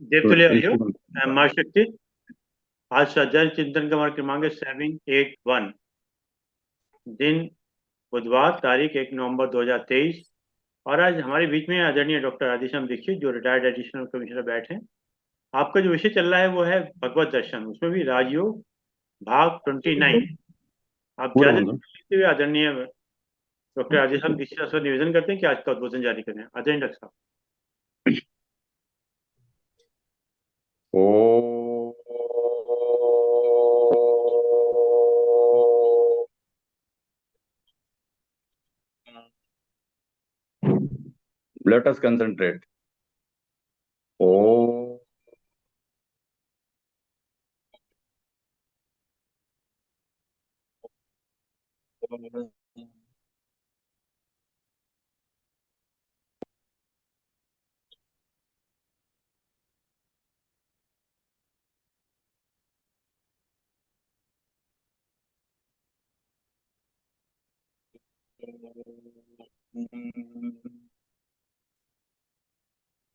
तो देवतुल्य हरिओम। ऋषि माँ शक्ति। आज सज्जन चिंतन का हमारा क्रमांक है 781। दिन बुधवार, तारीख 1 नवंबर 2023। और आज हमारे बीच में आदरणीय डॉक्टर राधेश्याम दीक्षित, जो रिटायर्ड एडिशनल कमिश्नर बैठे हैं। आपका जो विषय चल रहा है वो है भगवत दर्शन, उसमें भी राजयोग भाग 29। आप पूरा ज्यादा होगा। समय लेते हुए आदरणीय डॉक्टर राधेश्याम दीक्षित से निवेदन करते हैं कि आज का उद्बोधन जारी करें। आदरणीय डॉक्टर साहब। ओ let us concentrate. ओ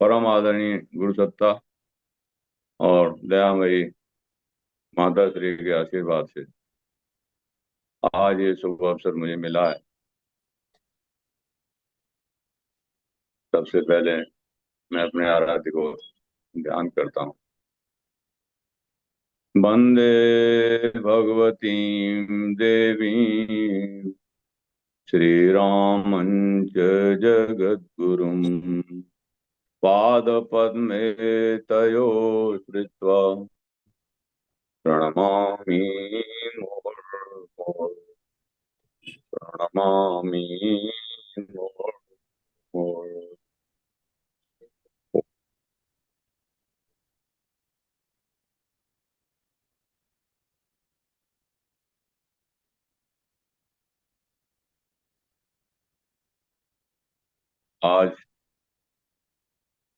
परम आदरणीय गुरु सत्ता और दयामयी माता श्री के आशीर्वाद से आज ये शुभ अवसर मुझे मिला है। सबसे पहले मैं अपने आराध्य को ध्यान करता हूँ। वंदे भगवतीं देवीं श्रीरामञ्च जगद्गुरुं पादपद्मे तयो श्रित्वा प्रणमामि मुहुर्मुहुः प्रणमामि मुहुर्मुहुः। आज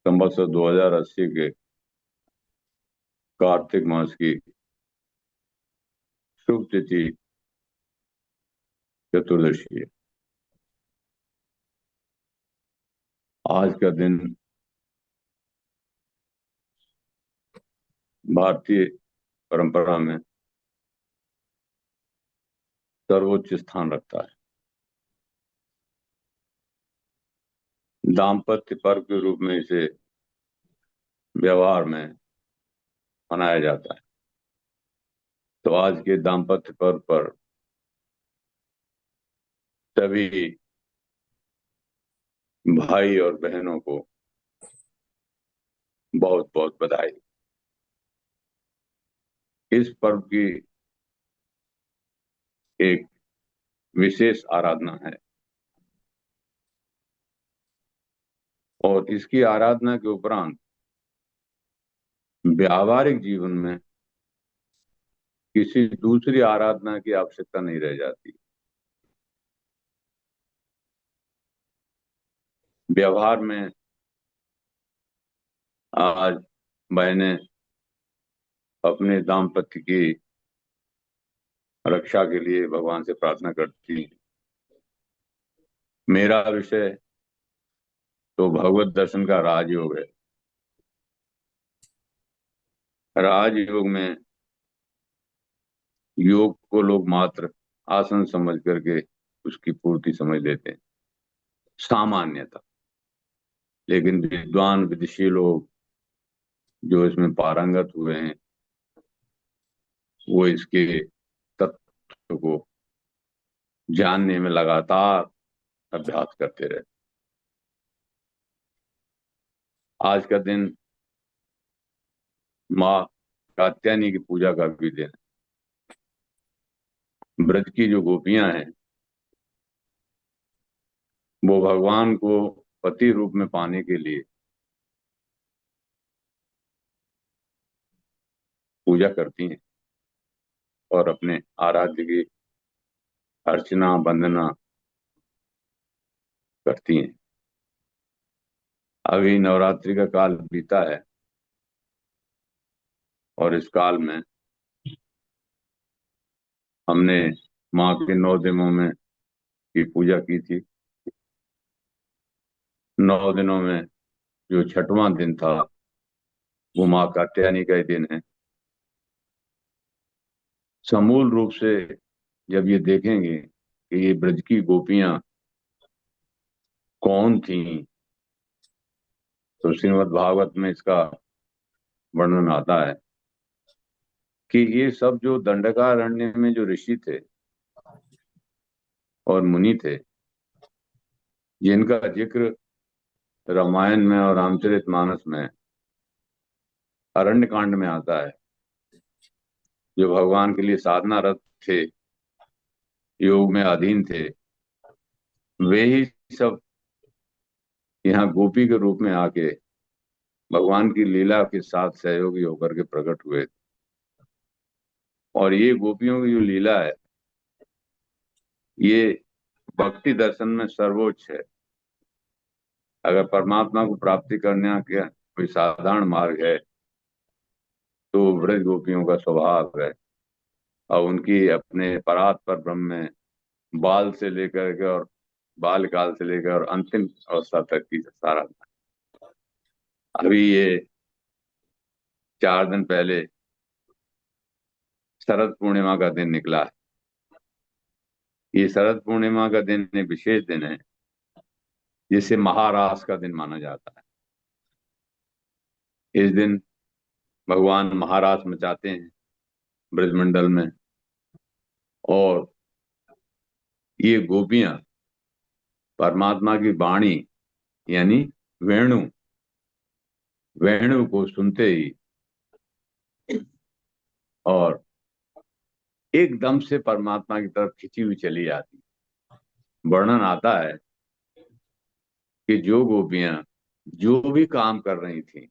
संवत्सर 2080 के कार्तिक मास की शुभ तिथि चतुर्दशी है। आज का दिन भारतीय परंपरा में सर्वोच्च स्थान रखता है। दाम्पत्य पर्व के रूप में इसे व्यवहार में मनाया जाता है। तो आज के दाम्पत्य पर्व पर सभी भाई और बहनों को बहुत बहुत बधाई। इस पर्व की एक विशेष आराधना है और इसकी आराधना के उपरांत व्यावहारिक जीवन में किसी दूसरी आराधना की आवश्यकता नहीं रह जाती। व्यवहार में आज बहनें अपने दाम्पत्य की रक्षा के लिए भगवान से प्रार्थना करती हैं। मेरा विषय तो भगवत दर्शन का राजयोग है। राजयोग में योग को लोग मात्र आसन समझ करके उसकी पूर्ति समझ लेते हैं, सामान्यता। लेकिन विद्वान विदुषी लोग जो इसमें पारंगत हुए हैं वो इसके तत्व को जानने में लगातार अभ्यास करते रहे। आज का दिन माँ कात्यायनी की पूजा का भी दिन है। ब्रज की जो गोपियां हैं वो भगवान को पति रूप में पाने के लिए पूजा करती हैं और अपने आराध्य की अर्चना वंदना करती हैं। अभी नवरात्रि का काल बीता है और इस काल में हमने माँ के 9 दिनों में की पूजा की थी। 9 दिनों में जो छठवां दिन था वो माँ कात्यायनी का ही दिन है। समूल रूप से जब ये देखेंगे कि ये ब्रज की गोपियां कौन थी, तो श्रीमद् भागवत में इसका वर्णन आता है कि ये सब जो दंडकारण्य में जो ऋषि थे और मुनि थे, जिनका जिक्र रामायण में और रामचरितमानस में अरण्य कांड में आता है, जो भगवान के लिए साधनारत थे, योग में अधीन थे, वे ही सब यहाँ गोपी के रूप में आके भगवान की लीला के साथ सहयोगी होकर के प्रकट हुए। और ये गोपियों की जो लीला है, ये भक्ति दर्शन में सर्वोच्च है। अगर परमात्मा को प्राप्ति करने का कोई साधारण मार्ग है तो व्रज गोपियों का स्वभाव है, और उनकी अपने परात पर ब्रह्म में बाल से लेकर के और बाल काल से लेकर और अंतिम अवस्था तक की सारा। अभी ये 4 दिन पहले शरद पूर्णिमा का दिन निकला है। ये शरद पूर्णिमा का दिन एक विशेष दिन है, जिसे महारास का दिन माना जाता है। इस दिन भगवान महारास मचाते हैं ब्रजमंडल में, और ये गोपियां परमात्मा की वाणी यानी वेणु वेणु को सुनते ही और एकदम से परमात्मा की तरफ खिंची हुई चली जाती। वर्णन आता है कि जो गोपियां जो भी काम कर रही थी,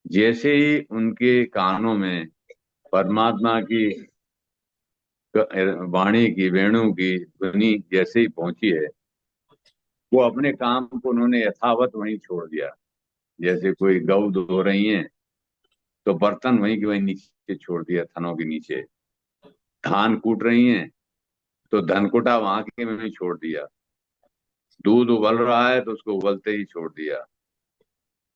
जैसे ही उनके कानों में परमात्मा की वाणी की वेणु की ध्वनि जैसे ही पहुंची है, वो अपने काम को उन्होंने यथावत वहीं छोड़ दिया। जैसे कोई गौ धो रही है तो बर्तन वहीं के वहीं नीचे छोड़ दिया, थनों के नीचे। धान कूट रही हैं तो धनकुटा वहां के वहीं छोड़ दिया। दूध उबल रहा है तो उसको उबलते ही छोड़ दिया।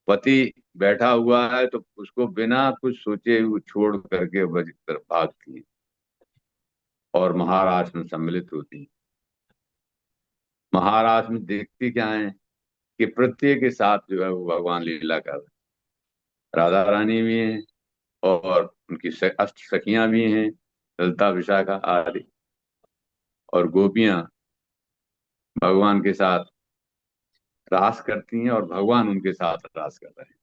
पति बैठा हुआ है तो उसको बिना कुछ सोचे हुए छोड़ करके ब्रज की तरफ भागती है और महाराज में सम्मिलित होती है। महाराज में देखती क्या है कि प्रत्येक के साथ जो है वो भगवान लीला कर रहे हैं। राधा रानी भी हैं और उनकी अष्ट सखियां भी हैं, ललिता विशाखा आदि, और गोपियां भगवान के साथ रास करती हैं और भगवान उनके साथ रास कर रहे हैं।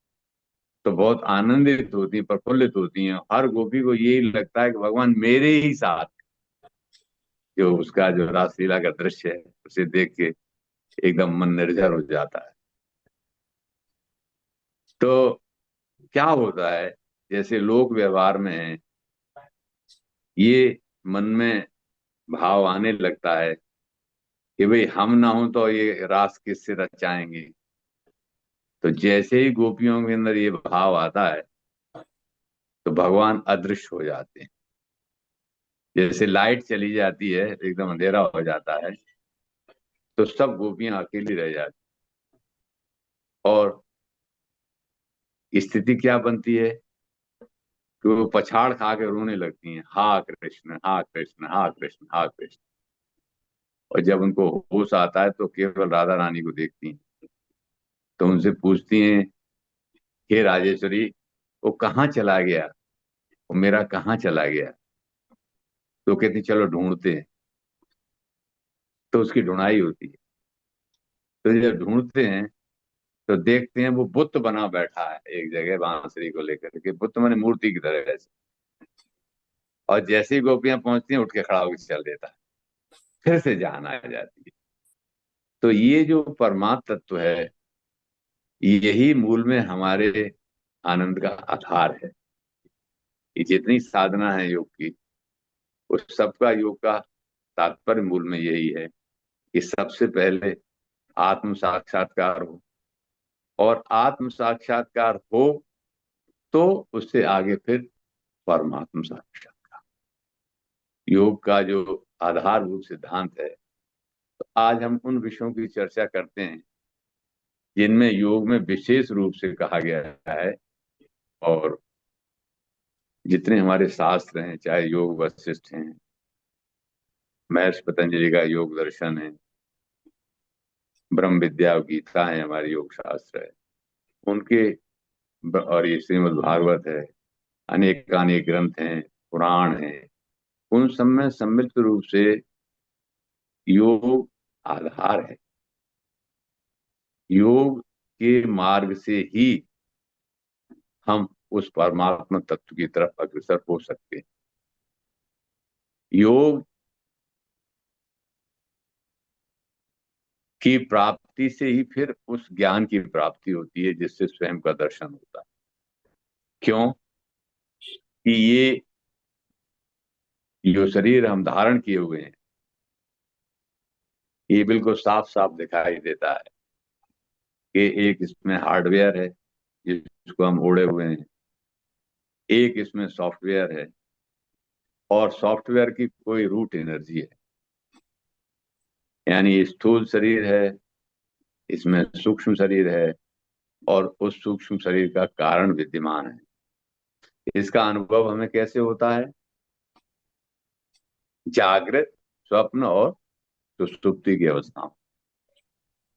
तो बहुत आनंदित होती हैं, प्रफुल्लित होती हैं। हर गोपी को यही लगता है कि भगवान मेरे ही साथ। जो उसका जो रासलीला का दृश्य है उसे देख के एकदम मन निर्झर हो जाता है। तो क्या होता है, जैसे लोक व्यवहार में है, ये मन में भाव आने लगता है कि भाई हम ना हो तो ये रास किससे रचाएंगे। तो जैसे ही गोपियों के अंदर ये भाव आता है तो भगवान अदृश्य हो जाते हैं। जैसे लाइट चली जाती है, एकदम अंधेरा हो जाता है, तो सब गोपियां अकेली रह जाती। और स्थिति क्या बनती है कि वो पछाड़ खा के रोने लगती हैं, हा कृष्ण हा कृष्ण हा कृष्ण हा कृष्ण। और जब उनको होश आता है तो केवल राधा रानी को देखती हैं। तो उनसे पूछती हैं, हे राजेश्वरी, वो कहाँ चला गया, वो मेरा कहाँ चला गया। तो कहती चलो ढूंढते हैं। तो उसकी ढूंढाई होती है। तो जब ढूंढते हैं तो देखते हैं वो बुत बना बैठा है एक जगह बांसुरी को लेकर के, बुत माने मूर्ति की तरह ऐसे। और जैसे ही गोपियां पहुंचती हैं उठ के खड़ा होकर चल देता है, फिर से जान आ जाती है। तो ये जो परमात्म तत्व है, यही मूल में हमारे आनंद का आधार है। ये जितनी साधना है योग की, उस सबका योग का तात्पर्य मूल में यही है कि सबसे पहले आत्म साक्षात्कार हो, और आत्म साक्षात्कार हो तो उससे आगे फिर परमात्म साक्षात्कार। योग का जो आधारभूत सिद्धांत है, तो आज हम उन विषयों की चर्चा करते हैं जिनमें योग में विशेष रूप से कहा गया है और जितने हमारे शास्त्र हैं, चाहे योग वशिष्ठ हैं, महर्षि पतंजलि का योग दर्शन है, ब्रह्म विद्या और गीता है, हमारे योग शास्त्र है, उनके और ये श्रीमद् भागवत है, अनेक अनेक ग्रंथ हैं, पुराण हैं, उन सब में सम्मिलित रूप से योग आधार है। योग के मार्ग से ही हम उस परमात्मा तत्व की तरफ अग्रसर हो सकते हैं। योग की प्राप्ति से ही फिर उस ज्ञान की प्राप्ति होती है जिससे स्वयं का दर्शन होता है। क्यों कि ये जो शरीर हम धारण किए हुए हैं, ये बिल्कुल साफ साफ दिखाई देता है कि एक इसमें हार्डवेयर है जिसको हम ओढ़े हुए हैं, एक इसमें सॉफ्टवेयर है, और सॉफ्टवेयर की कोई रूट एनर्जी है, यानी स्थूल शरीर है, इसमें सूक्ष्म शरीर है, और उस सूक्ष्म शरीर का कारण विद्यमान है। इसका अनुभव हमें कैसे होता है? जागृत, स्वप्न और सुषुप्ति की अवस्था में।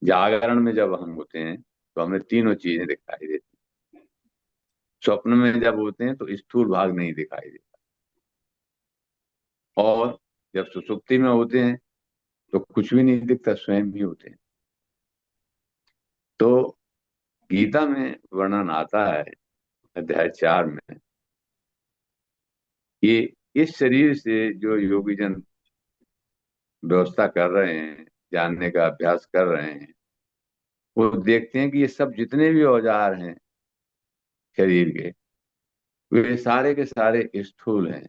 जागरण में जब हम होते हैं तो हमें तीनों चीजें दिखाई देती। स्वप्न में जब होते हैं तो स्थूल भाग नहीं दिखाई देता, और जब सुषुप्ति में होते हैं तो कुछ भी नहीं दिखता, स्वयं ही होते हैं। तो गीता में वर्णन आता है अध्याय 4 में कि इस शरीर से जो योगी जन व्यवस्था कर रहे हैं, जानने का अभ्यास कर रहे हैं, वो देखते हैं कि ये सब जितने भी औजार हैं शरीर के, वे सारे के सारे स्थूल हैं।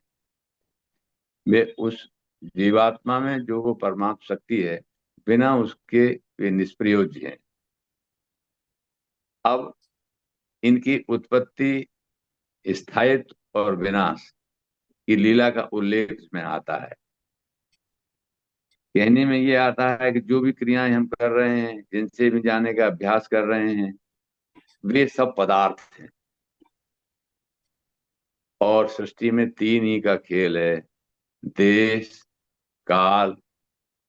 वे उस जीवात्मा में जो वो परमात्म शक्ति है, बिना उसके वे निष्प्रयोज्य हैं। अब इनकी उत्पत्ति, स्थायित्व और विनाश की लीला का उल्लेख इसमें आता है। कहने में ये आता है कि जो भी क्रियाएं हम कर रहे हैं, जिनसे भी जाने का अभ्यास कर रहे हैं, वे सब पदार्थ हैं। और सृष्टि में तीन ही का खेल है, देश, काल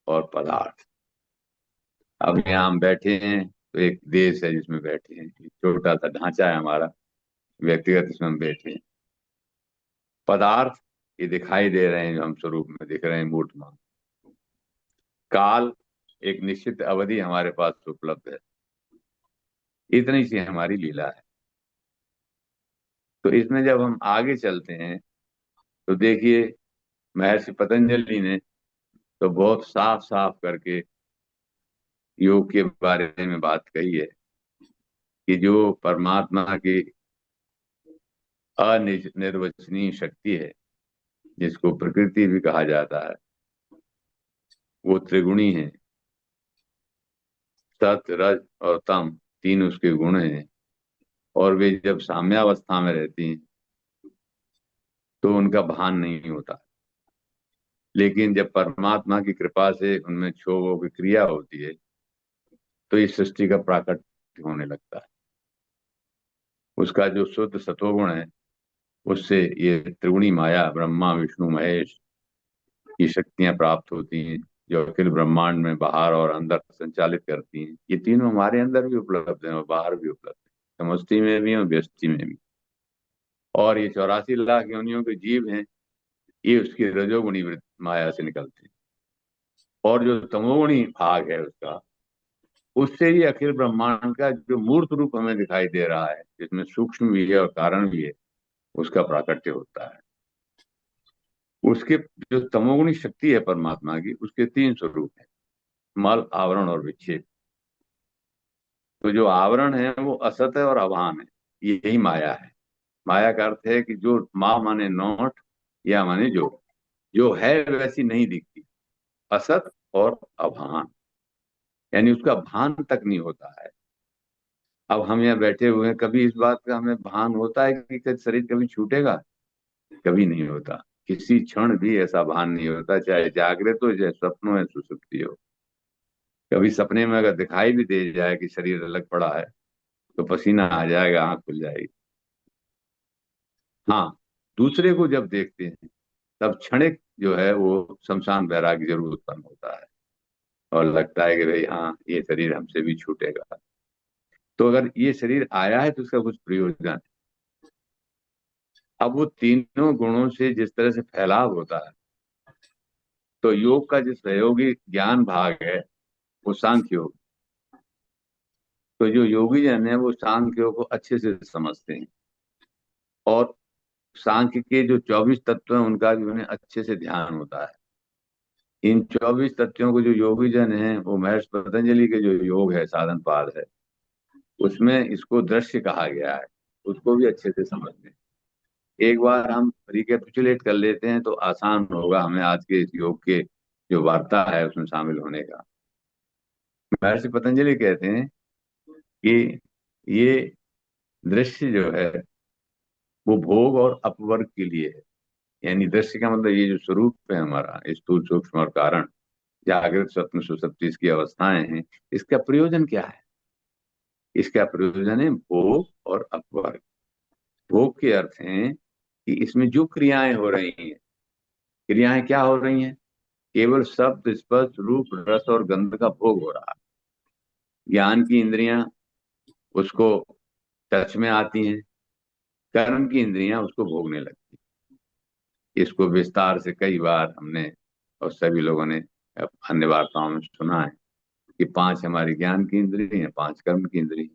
और पदार्थ। अब यहाँ हम बैठे हैं तो एक देश है जिसमें बैठे हैं, एक छोटा सा ढांचा है हमारा व्यक्तिगत, इसमें हम बैठे हैं। पदार्थ ये दिखाई दे रहे हैं, जो हम स्वरूप में दिख रहे हैं मूर्तमान। काल एक निश्चित अवधि हमारे पास उपलब्ध है। इतनी सी हमारी लीला है। तो इसमें जब हम आगे चलते हैं तो देखिए, महर्षि पतंजलि ने तो बहुत साफ साफ करके योग के बारे में बात कही है कि जो परमात्मा की अनिर्वचनीय शक्ति है, जिसको प्रकृति भी कहा जाता है, वो त्रिगुणी है। सत, रज और तम तीन उसके गुण हैं, और वे जब साम्यावस्था में रहती हैं तो उनका भान नहीं होता। लेकिन जब परमात्मा की कृपा से उनमें क्षोभों की क्रिया होती है तो इस सृष्टि का प्राकट्य होने लगता है। उसका जो शुद्ध सतोगुण है, उससे ये त्रिगुणी माया, ब्रह्मा विष्णु महेश की शक्तियां प्राप्त होती हैं, जो अखिल ब्रह्मांड में बाहर और अंदर संचालित करती हैं। ये तीनों हमारे अंदर भी उपलब्ध हैं और बाहर भी उपलब्ध हैं, समष्टि में भी और व्यष्टि में भी। और ये 84 लाख योनियों के जीव हैं, ये उसकी रजोगुणी माया से निकलते हैं। और जो तमोगुणी भाग है उसका, उससे ही अखिल ब्रह्मांड का जो मूर्त रूप हमें दिखाई दे रहा है, जिसमें सूक्ष्म भी है और कारण भी है, उसका प्राकट्य होता है। उसके जो तमोगुणी शक्ति है परमात्मा की, उसके तीन स्वरूप हैं, मल, आवरण और विक्षेप। तो जो आवरण है वो असत है और अभान है, यही माया है। माया का अर्थ है कि जो माँ माने नॉट, या माने जो है वैसी नहीं दिखती, असत और अभान, यानी उसका भान तक नहीं होता है। अब हम यहाँ बैठे हुए हैं, कभी इस बात का हमें भान होता है कि शरीर कभी छूटेगा? कभी नहीं होता। किसी क्षण भी ऐसा भान नहीं होता, चाहे जागृत हो, चाहे स्वप्न हो, सुसुप्ति हो। कभी सपने में अगर दिखाई भी दे जाए कि शरीर अलग पड़ा है तो पसीना आ जाएगा, आंख खुल जाएगी। हाँ, दूसरे को जब देखते हैं तब क्षणिक जो है वो शमशान वैराग्य जरूर उत्पन्न होता है, और लगता है कि भाई हाँ, ये शरीर हमसे भी छूटेगा। तो अगर ये शरीर आया है तो उसका कुछ प्रयोजन है। अब वो तीनों गुणों से जिस तरह से फैलाव होता है, तो योग का जो सहयोगी ज्ञान भाग है वो सांख्य योग। तो जो योगी जन है वो सांख्य योग को अच्छे से समझते हैं, और सांख्य के जो 24 तत्व हैं उनका भी उन्हें अच्छे से ध्यान होता है। इन 24 तत्वों को जो योगी जन है, वो महर्षि पतंजलि के जो योग है, साधन पाद है, उसमें इसको दृश्य कहा गया है, उसको भी अच्छे से समझते हैं। एक बार हम रिकेपिचुलेट कर लेते हैं तो आसान होगा हमें आज के इस योग के जो वार्ता है उसमें शामिल होने का। महर्षि पतंजलि कहते हैं कि ये दृश्य जो है वो भोग और अपवर्ग के लिए है। यानी दृश्य का मतलब ये जो स्वरूप है हमारा, स्थूल सूक्ष्म और कारण, जागृत स्वप्न सुषुप्ति इसकी अवस्थाएं हैं, इसका प्रयोजन क्या है? इसका प्रयोजन है भोग और अपवर्ग। भोग के अर्थ हैं कि इसमें जो क्रियाएं हो रही हैं, क्रियाएं क्या हो रही हैं? केवल शब्द स्पर्श रूप रस और गंध का भोग हो रहा है। ज्ञान की इंद्रियां उसको टच में आती हैं, कर्म की इंद्रियां उसको भोगने लगती हैं। इसको विस्तार से कई बार हमने और सभी लोगों ने अन्य वार्ताओं में सुना है कि 5 हमारी ज्ञान की इंद्रिय हैं, 5 कर्म की इंद्रिय,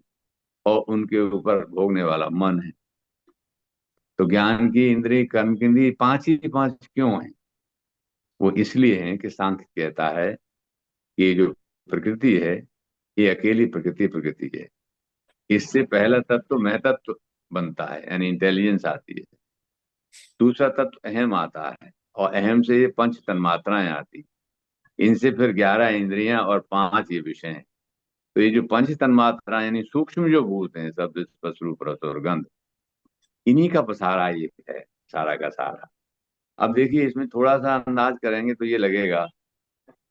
और उनके ऊपर भोगने वाला मन है। तो ज्ञान की इंद्रिय, कर्म की इंद्रिय 5 ही 5 क्यों है? वो इसलिए है कि सांख्य कहता है कि ये जो प्रकृति है, ये अकेली प्रकृति प्रकृति है। इससे पहला तत्व तो महतत्व बनता है, यानी इंटेलिजेंस आती है। दूसरा तत्व अहम आता है, और अहम से ये 5 तन्मात्राएं आती, इनसे फिर 11 इंद्रियां और 5 ये विषय हैं। तो ये जो 5 तन्मात्राएं यानी सूक्ष्म जो भूत हैं, शब्द स्पर्श रूप रस और गंध, इन्हीं का पसारा ये है, सारा का सारा। अब देखिए, इसमें थोड़ा सा अंदाज करेंगे तो ये लगेगा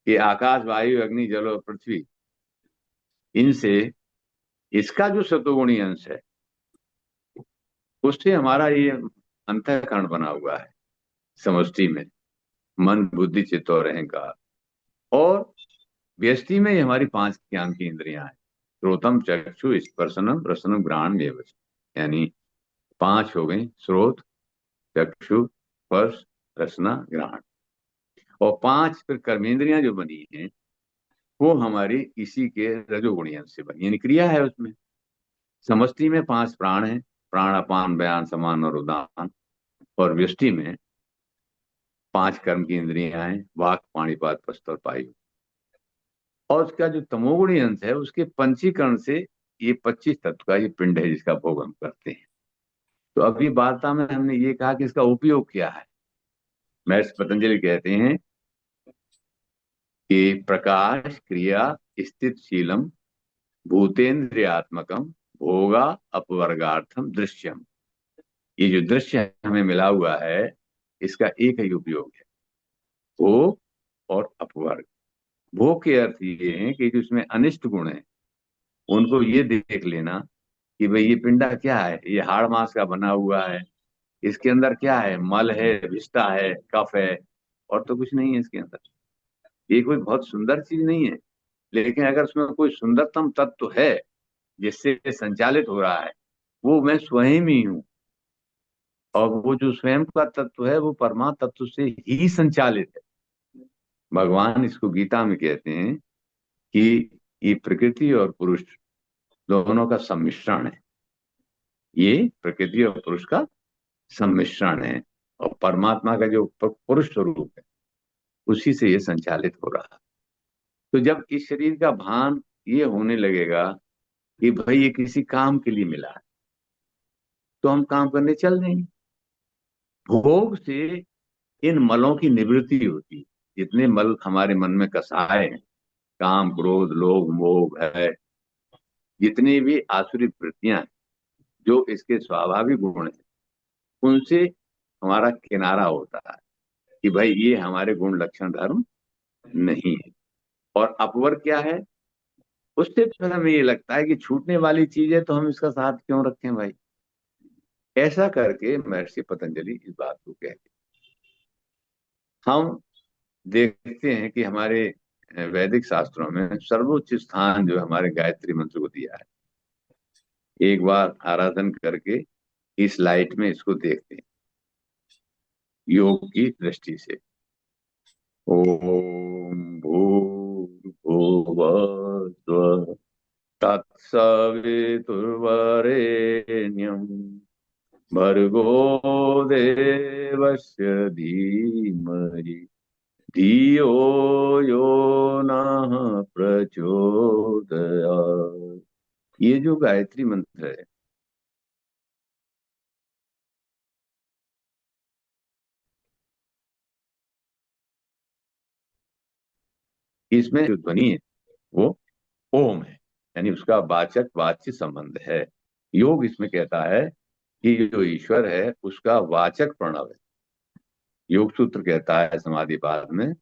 कि आकाश वायु अग्नि जल और पृथ्वी, इनसे इसका जो सतोगुणी अंश है उससे हमारा ये अंतःकरण बना हुआ है समष्टि में, मन बुद्धि चित्त और अहंकार। और व्यष्टि में ही हमारी 5 ज्ञान की इंद्रियां हैं, श्रोतम चक्षु स्पर्शनम रसनम घ्राण एवच। यानी 5 हो गई, श्रोत चक्षु स्पर्श रसना घ्राण। और 5 फिर कर्मेंद्रियां जो बनी हैं वो हमारी इसी के रजोगुणी अंश से बनी, यानी क्रिया है उसमें। समष्टि में 5 प्राण हैं, प्राण अपान व्यान समान और उदान। और व्यष्टि में 5 कर्म की इंद्रियां हैं, वाक पाणिपात पस्त और पायु। और उसका जो तमोगुणी अंश है उसके पंचीकरण से ये 25 तत्व का ये पिंड है जिसका भोग हम करते हैं। तो अभी वार्ता में हमने ये कहा कि इसका उपयोग क्या है। महर्षि पतंजलि कहते हैं कि प्रकाश क्रिया स्थित शीलम भूतेन्द्रियात्मकम भोगा अपवर्गार्थम दृश्यम। ये जो दृश्य हमें मिला हुआ है इसका एक ही उपयोग है, भोग और अपवर्ग। भोग के अर्थ ये है कि जो इसमें अनिष्ट गुण है उनको ये देख लेना कि भाई ये पिंडा क्या है, ये हाड़ मांस का बना हुआ है, इसके अंदर क्या है, मल है, विष्ठा है, कफ है, और तो कुछ नहीं है इसके अंदर। ये कोई बहुत सुंदर चीज नहीं है, लेकिन अगर उसमें कोई सुंदरतम तत्व है जिससे संचालित हो रहा है, वो मैं स्वयं ही हूँ। और वो जो स्वयं का तत्व है वो परमात्म तत्व से ही संचालित है। भगवान इसको गीता में कहते हैं कि ये प्रकृति और पुरुष दोनों का सम्मिश्रण है। ये प्रकृति और पुरुष का सम्मिश्रण है, और परमात्मा का जो पुरुष स्वरूप है उसी से ये संचालित हो रहा है। तो जब इस शरीर का भान ये होने लगेगा कि भाई ये किसी काम के लिए मिला है, तो हम काम करने चल देंगे। भोग से इन मलों की निवृत्ति होती है। जितने मल हमारे मन में कसाए हैं, काम क्रोध लोभ मोह भय, जितनी भी आसुरी वृत्तियां हैं, जो इसके स्वाभाविक गुण हैं, उनसे हमारा किनारा होता है कि भाई ये हमारे गुण लक्षण धर्म नहीं है। और अपवर्ग क्या है? उससे फिर हमें ये लगता है कि छूटने वाली चीज है तो हम इसका साथ क्यों रखें भाई। ऐसा करके महर्षि पतंजलि इस बात को कहते हैं। हम देखते हैं कि हमारे वैदिक शास्त्रों में सर्वोच्च स्थान जो हमारे गायत्री मंत्र को दिया है। एक बार आराधन करके इस लाइट में इसको देखते हैं योग की दृष्टि से। ओम भूर्भुवः स्वः तत्सवितुर्वरेण्यं भर्गो देवस्य धीमहि धियो यो नः प्रचोदयात्। ये जो गायत्री मंत्र है, इसमें जो ध्वनि है वो ओम है, यानी उसका वाचक वाच्य संबंध है। योग इसमें कहता है कि जो ईश्वर है उसका वाचक प्रणव है। योग सूत्र कहता है समाधि पाद में,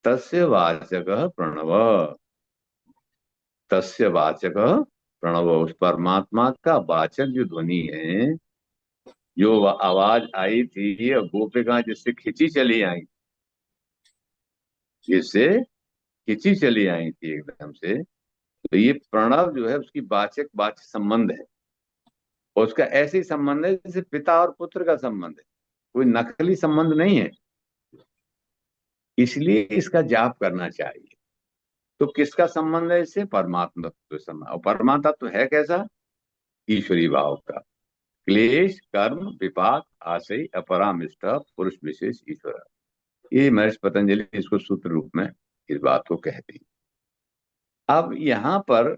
तस्य वाचक प्रणव, तस्य वाचक प्रणव। उस परमात्मा का वाचक जो ध्वनि है, जो आवाज आई थी और गोपिका जिससे खिंची चली आई, जिससे खिंची चली आई थी एकदम से, तो ये प्रणव जो है उसकी वाचक वाच्य संबंध है। और उसका ऐसे ही संबंध है जैसे पिता और पुत्र का संबंध है, कोई नकली संबंध नहीं है। इसलिए इसका जाप करना चाहिए। तो किसका संबंध है इससे? परमात्मा तत्व से संबंध। और परमात्मा तो है कैसा? ईश्वरी भाव का। क्लेश कर्म विपाक आशय अपरामिष्ट पुरुष विशेष ईश्वर। ये महर्षि पतंजलि इसको सूत्र रूप में इस बात को कहते हैं। अब यहाँ पर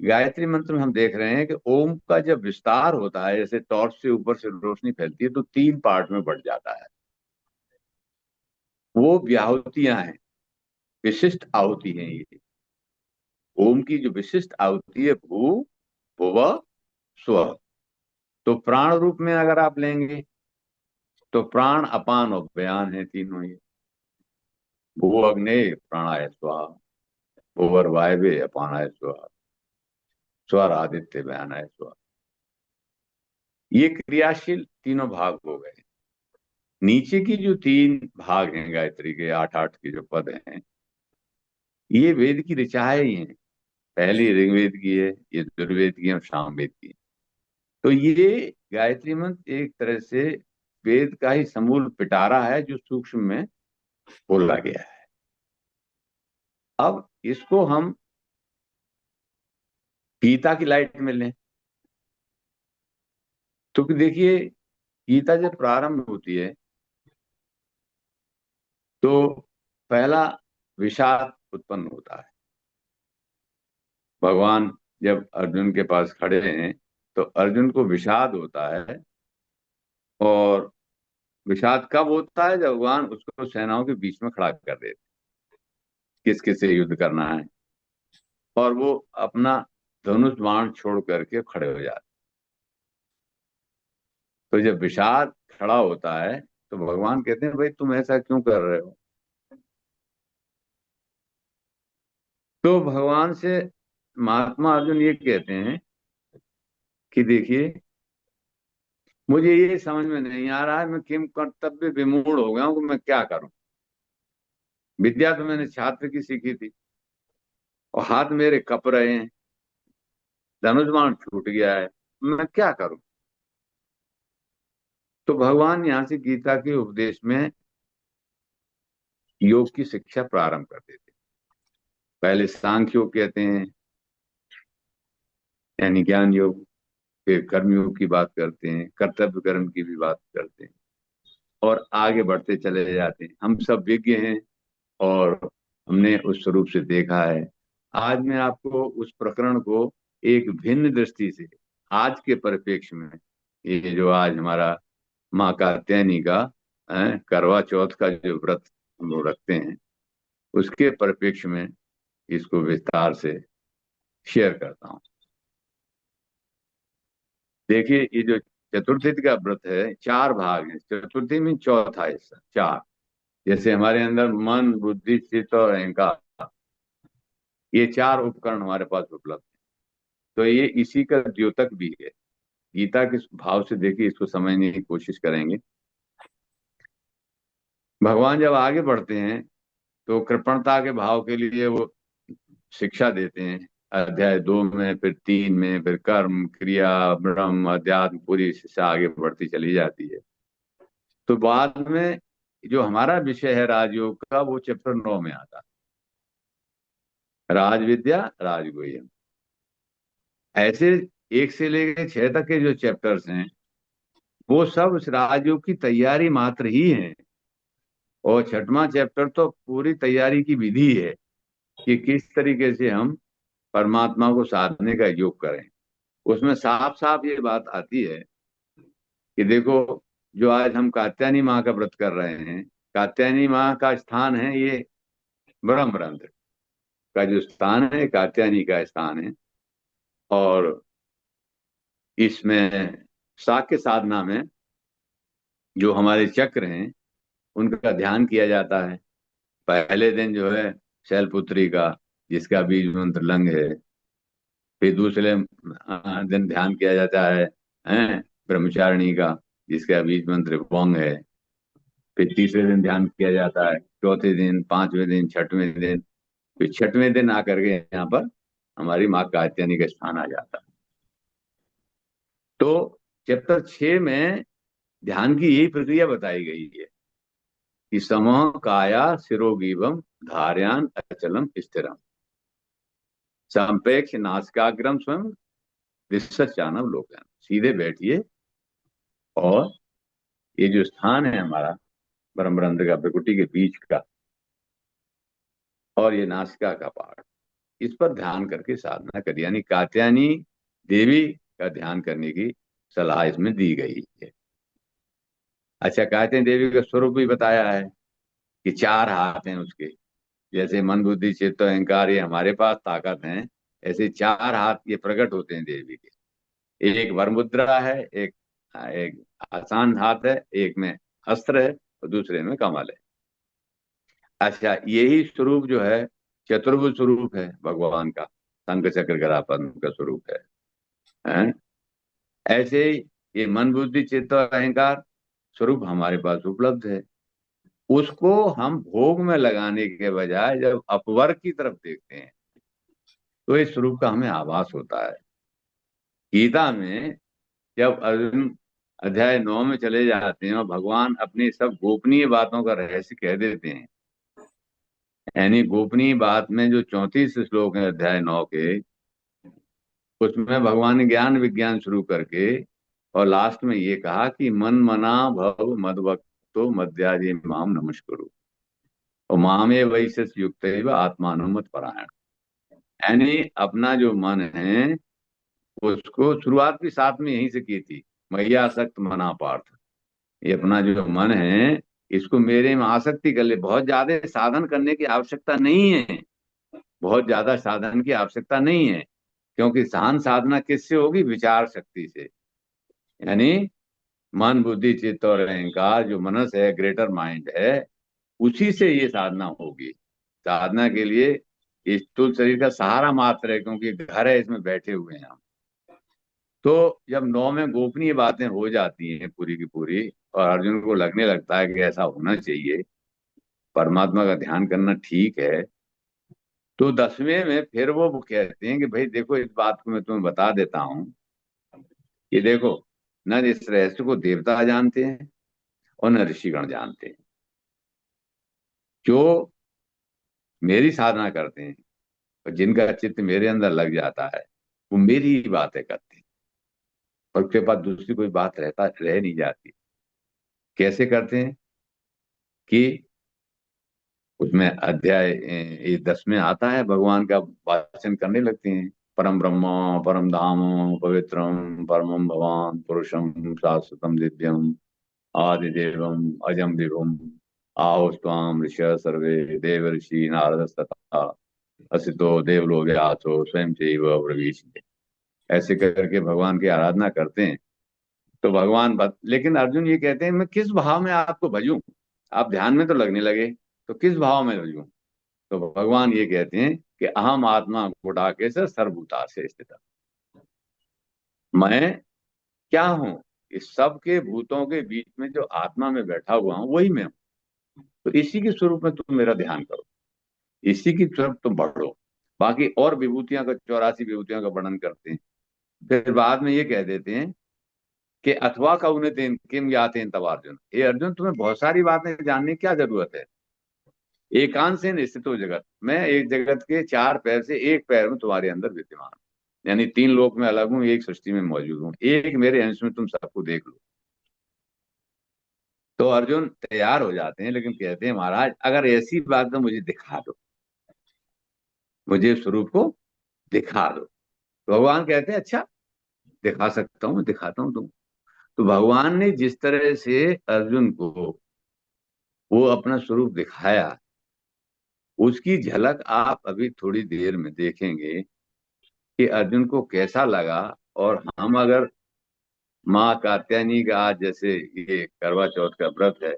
गायत्री मंत्र में हम देख रहे हैं कि ओम का जब विस्तार होता है, जैसे टॉर्च से ऊपर से रोशनी फैलती है तो 3 पार्ट में बढ़ जाता है। वो व्याहुतियां हैं, विशिष्ट आहुति हैं ये। ओम की जो विशिष्ट आहुति है भू भुव स्व। तो प्राण रूप में अगर आप लेंगे तो प्राण अपान और व्यान है तीनों ये। भू अग्ने प्राणाय स्वाहा, भूवर वायवे अपानाय स्वाहा, स्वर आदित्य व्यानाय स्वाहा। ये क्रियाशील तीनों भाग हो गए। नीचे की जो 3 भाग हैं गायत्री के, 8-8 के जो पद हैं, ये वेद की ऋचाएं ही हैं। पहली ऋग्वेद की है, ये दुर्वेद की है और सामवेद की है। तो ये गायत्री मंत्र एक तरह से वेद का ही समूल पिटारा है जो सूक्ष्म में बोला गया है। अब इसको हम गीता की लाइट में लें तो देखिए, गीता जब प्रारंभ होती है तो पहला विषाद उत्पन्न होता है। भगवान जब अर्जुन के पास खड़े हैं तो अर्जुन को विषाद होता है। और विषाद कब होता है? जब भगवान उसको सेनाओं के बीच में खड़ा कर देते, किस किस से युद्ध करना है, और वो अपना धनुष बाण छोड़ करके खड़े हो जाते। तो जब विषाद खड़ा होता है तो भगवान कहते हैं भाई तुम ऐसा क्यों कर रहे हो? तो भगवान से महात्मा अर्जुन ये कहते हैं कि देखिए, मुझे ये समझ में नहीं आ रहा है, मैं किम कर्तव्य विमूढ़ हो गया हूं कि मैं क्या करूं। विद्या तो मैंने छात्र की सीखी थी और हाथ मेरे कप रहे हैं, धनुष बाण छूट गया है, मैं क्या करूं? तो भगवान यहाँ से गीता के उपदेश में योग की शिक्षा प्रारंभ कर देते हैं। पहले सांख्य योग कहते हैं, यानी ज्ञान योग। फिर कर्म योग की बात करते हैं, कर्तव्य कर्म की भी बात करते हैं, और आगे बढ़ते चले जाते हैं। हम सब विज्ञ हैं और हमने उस स्वरूप से देखा है। आज मैं आपको उस प्रकरण को एक भिन्न दृष्टि से, आज के परिप्रेक्ष्य में, ये जो आज हमारा माँ कात्यायनी का करवा चौथ का जो व्रत हम लोग रखते हैं, उसके परिप्रेक्ष्य में इसको विस्तार से शेयर करता हूँ। देखिए, ये जो चतुर्थी का व्रत है, 4 भाग हैं। चतुर्थी में चौथा हिस्सा 4। जैसे हमारे अंदर मन बुद्धि चित्त और अहंकार, ये 4 उपकरण हमारे पास उपलब्ध है। तो ये इसी का द्योतक भी है। गीता किस भाव से देखिए, इसको समझने की कोशिश करेंगे। भगवान जब आगे बढ़ते हैं तो कृपणता के भाव के लिए वो शिक्षा देते हैं। अध्याय 2 में, फिर 3 में, फिर कर्म, क्रिया, ब्रह्म, अध्यात्म, पूरी शिक्षा आगे बढ़ती चली जाती है। तो बाद में जो हमारा विषय है राजयोग का, वो चैप्टर 9 में आता है, राज विद्या राजगुह्यम। ऐसे 1 से लेकर 6 तक के जो चैप्टर्स हैं, वो सब उस राजयोग की तैयारी मात्र ही है। और 6वां चैप्टर तो पूरी तैयारी की विधि है कि किस तरीके से हम परमात्मा को साधने का योग करें। उसमें साफ साफ ये बात आती है कि देखो, जो आज हम कात्यायनी माँ का व्रत कर रहे हैं, कात्यायनी माँ का स्थान है ये ब्रह्मरंध्र का जो स्थान है, कात्यायनी का स्थान है। और इसमें शाक्य साधना में जो हमारे चक्र हैं, उनका ध्यान किया जाता है। पहले दिन जो है शैलपुत्री का, जिसका बीज मंत्र लंग है। फिर दूसरे दिन ध्यान किया जाता है ब्रह्मचारिणी का, जिसका बीज मंत्र वोंग है। फिर तीसरे दिन ध्यान किया जाता है, चौथे दिन, 5वें दिन, 6वें दिन। फिर 6वें दिन आकर के यहाँ पर हमारी माँ कात्यायनी का स्थान आ जाता है। तो चैप्टर 6 में ध्यान की यही प्रक्रिया बताई गई है कि समः काया शिरोगीवम धार्यान अचलम स्थिरम संपेक्ष नासिकाग्रम स्वयं दिशचानव लोकन। सीधे बैठिए और ये जो स्थान है हमारा ब्रह्मरंध्र का, प्रकृति के बीच का, और ये नासिका का पार्ट, इस पर ध्यान करके साधना करिए। यानी कात्यायनी देवी का ध्यान करने की सलाह इसमें दी गई है। अच्छा, कात्यायनी देवी का स्वरूप भी बताया है कि 4 हाथ हैं उसके। जैसे मन बुद्धि चित्त अहंकार ये हमारे पास ताकत है, ऐसे 4 हाथ ये प्रकट होते हैं देवी के। एक वरमुद्रा है, एक एक आसान हाथ है, एक में अस्त्र है और दूसरे में कमल है। अच्छा, यही स्वरूप जो है चतुर्भुज स्वरूप है भगवान का, शंख चक्र गदा पद्म का स्वरूप है? ऐसे ही ये मन बुद्धि चित्त और अहंकार स्वरूप हमारे पास उपलब्ध है। उसको हम भोग में लगाने के बजाय जब अपवर्ग की तरफ देखते हैं तो इस स्वरूप का हमें आभास होता है। गीता में जब अर्जुन अध्याय 9 में चले जाते हैं और भगवान अपनी सब गोपनीय बातों का रहस्य कह देते हैं, यानी गोपनीय बात में जो 34 श्लोक है अध्याय 9 के, उसमें भगवान ने ज्ञान विज्ञान शुरू करके और लास्ट में ये कहा कि मन मना भव मदभक्तो मद्याजी माम नमस्कुरु और मामे वैशस युक्त आत्मानुमत परायण। यानी अपना जो मन है उसको शुरुआत भी साथ में यहीं से की थी, मैया आसक्त मना पार्थ। ये अपना जो मन है इसको मेरे में आसक्ति कर ले। बहुत ज्यादा साधन करने की आवश्यकता नहीं है, बहुत ज्यादा साधन की आवश्यकता नहीं है, क्योंकि ध्यान साधना किससे होगी? विचार शक्ति से। यानी मन बुद्धि चित्त और अहंकार जो मनस है, ग्रेटर माइंड है, उसी से ये साधना होगी। साधना के लिए इस स्थूल शरीर का सहारा मात्र है, क्योंकि घर है, इसमें बैठे हुए हैं हम। तो जब 9 में गोपनीय बातें हो जाती हैं पूरी की पूरी, और अर्जुन को लगने लगता है कि ऐसा होना चाहिए, परमात्मा का ध्यान करना ठीक है, तो 10वें में फिर वो कहते हैं कि भाई देखो, इस बात को मैं तुम्हें बता देता हूं कि देखो, न इस रहस्य को देवता जानते हैं और न ऋषिगण जानते हैं। जो मेरी साधना करते हैं और जिनका चित्त मेरे अंदर लग जाता है, वो मेरी ही बातें करते हैं और उसके बाद दूसरी कोई बात रह नहीं जाती। कैसे करते हैं कि उसमें अध्याय ये 10 में आता है, भगवान का वाचन करने लगते हैं। परम ब्रह्म परम धाम पवित्रम परमम भगवान पुरुषम शाश्वतम दिव्यम आदिदेवम अजम विभुम आहुस्वाम ऋष सर्वे देव ऋषि नारद तथा असितो देवलो व्यासो स्वयं चैव ब्रवीषि। ऐसे करके भगवान की आराधना करते हैं। तो लेकिन अर्जुन ये कहते हैं, मैं किस भाव में आपको भजूं? आप ध्यान में तो लगने लगे, तो किस भाव में भजूं? तो भगवान ये कहते हैं कि अहम आत्मा गुडाके से सर्वभूता से स्थित। मैं क्या हूँ? इस सब के भूतों के बीच में जो आत्मा में बैठा हुआ हूँ वही मैं हूँ। तो इसी के स्वरूप में तुम मेरा ध्यान करो, इसी की तरफ तुम बढ़ो। बाकी और विभूतियां का 84 विभूतियों का वर्णन करते हैं, फिर बाद में ये कह देते हैं कि अथवा का उन्हें किम ज्ञाते हैं तब अर्जुन, ये अर्जुन तुम्हें बहुत सारी बातें जानने की क्या जरूरत है। एकांत से स्थित हो जगत, मैं एक जगत के 4 पैर से एक पैर में तुम्हारे अंदर विद्यमान हूं। यानी 3 लोक में अलग हूं, एक सृष्टि में मौजूद हूं, एक मेरे अंश में तुम सबको देख लो। तो अर्जुन तैयार हो जाते हैं, लेकिन कहते हैं महाराज अगर ऐसी बात तो मुझे दिखा दो, मुझे स्वरूप को दिखा दो। तो भगवान कहते हैं अच्छा दिखा सकता हूँ, दिखाता हूँ तुम। तो भगवान ने जिस तरह से अर्जुन को वो अपना स्वरूप दिखाया, उसकी झलक आप अभी थोड़ी देर में देखेंगे कि अर्जुन को कैसा लगा। और हम अगर माँ कात्यायनी का आज जैसे ये करवा चौथ का व्रत है,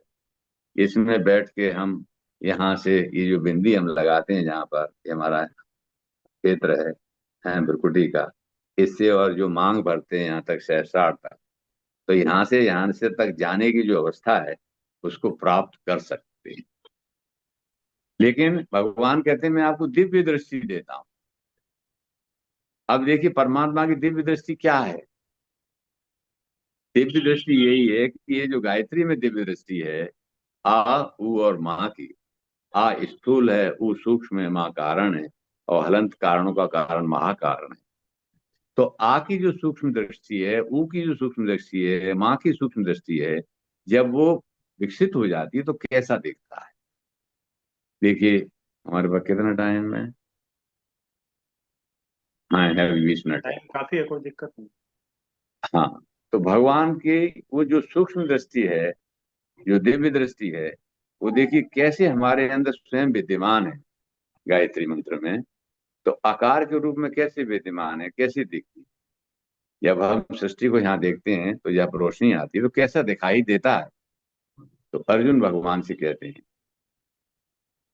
इसमें बैठ के हम यहाँ से ये जो बिंदी हम लगाते हैं जहाँ पर ये हमारा क्षेत्र है भ्रुकुटी का, इससे और जो मांग भरते हैं यहाँ तक सहस्रार तक, तो यहाँ से तक जाने की जो अवस्था है उसको प्राप्त कर सकते हैं। लेकिन भगवान कहते हैं मैं आपको दिव्य दृष्टि देता हूं। अब देखिए परमात्मा की दिव्य दृष्टि क्या है। दिव्य दृष्टि यही है कि ये जो गायत्री में दिव्य दृष्टि है, आ उ और माँ की, आ स्थूल है, उ सूक्ष्म है, माँ कारण है, और हलंत कारणों का कारण महाकारण है। तो आ की जो सूक्ष्म दृष्टि है, ऊ की जो सूक्ष्म दृष्टि है, माँ की सूक्ष्म दृष्टि है, जब वो विकसित हो जाती है तो कैसा दिखता है। देखिए हमारे पास कितना टाइम है? हाँ है, 20 मिनट है। टाइम काफी है, कोई दिक्कत नहीं। हाँ, तो भगवान की वो जो सूक्ष्म दृष्टि है, जो दिव्य दृष्टि है, वो देखिए कैसे हमारे अंदर स्वयं विद्यमान है गायत्री मंत्र में। तो आकार के रूप में कैसे विद्यमान है, कैसे दिखती है। जब हम सृष्टि को यहाँ देखते हैं तो जब रोशनी आती है तो कैसा दिखाई देता है। तो अर्जुन भगवान से कहते हैं,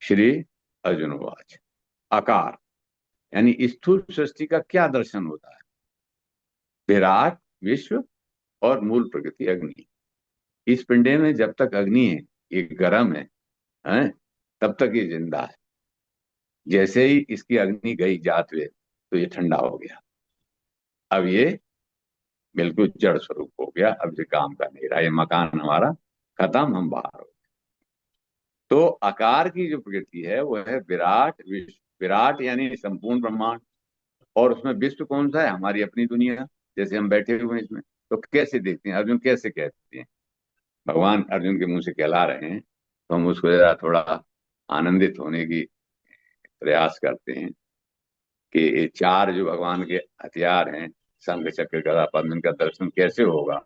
श्री अर्जुनवाच, आकार यानी स्थूल सृष्टि का क्या दर्शन होता है। विराट विश्व और मूल प्रकृति अग्नि। इस पिंडे में जब तक अग्नि है, ये गर्म है तब तक ये जिंदा है। जैसे ही इसकी अग्नि गई जात हुए तो ये ठंडा हो गया। अब ये बिल्कुल जड़ स्वरूप हो गया, अब ये काम का नहीं रहा, ये मकान हमारा खत्म, हम बाहर हो। तो आकार की जो प्रकृति है वो है विराट विश्व। विराट यानी संपूर्ण ब्रह्मांड, और उसमें विश्व कौन सा है, हमारी अपनी दुनिया, जैसे हम बैठे हुए हैं इसमें। तो कैसे देखते हैं अर्जुन, कैसे कहते हैं, भगवान अर्जुन के मुंह से कहला रहे हैं, तो हम उसको जरा थोड़ा आनंदित होने की प्रयास करते हैं कि ये 4 जो भगवान के हथियार हैं, शंख चक्र गदा पद्म, इनका दर्शन कैसे होगा।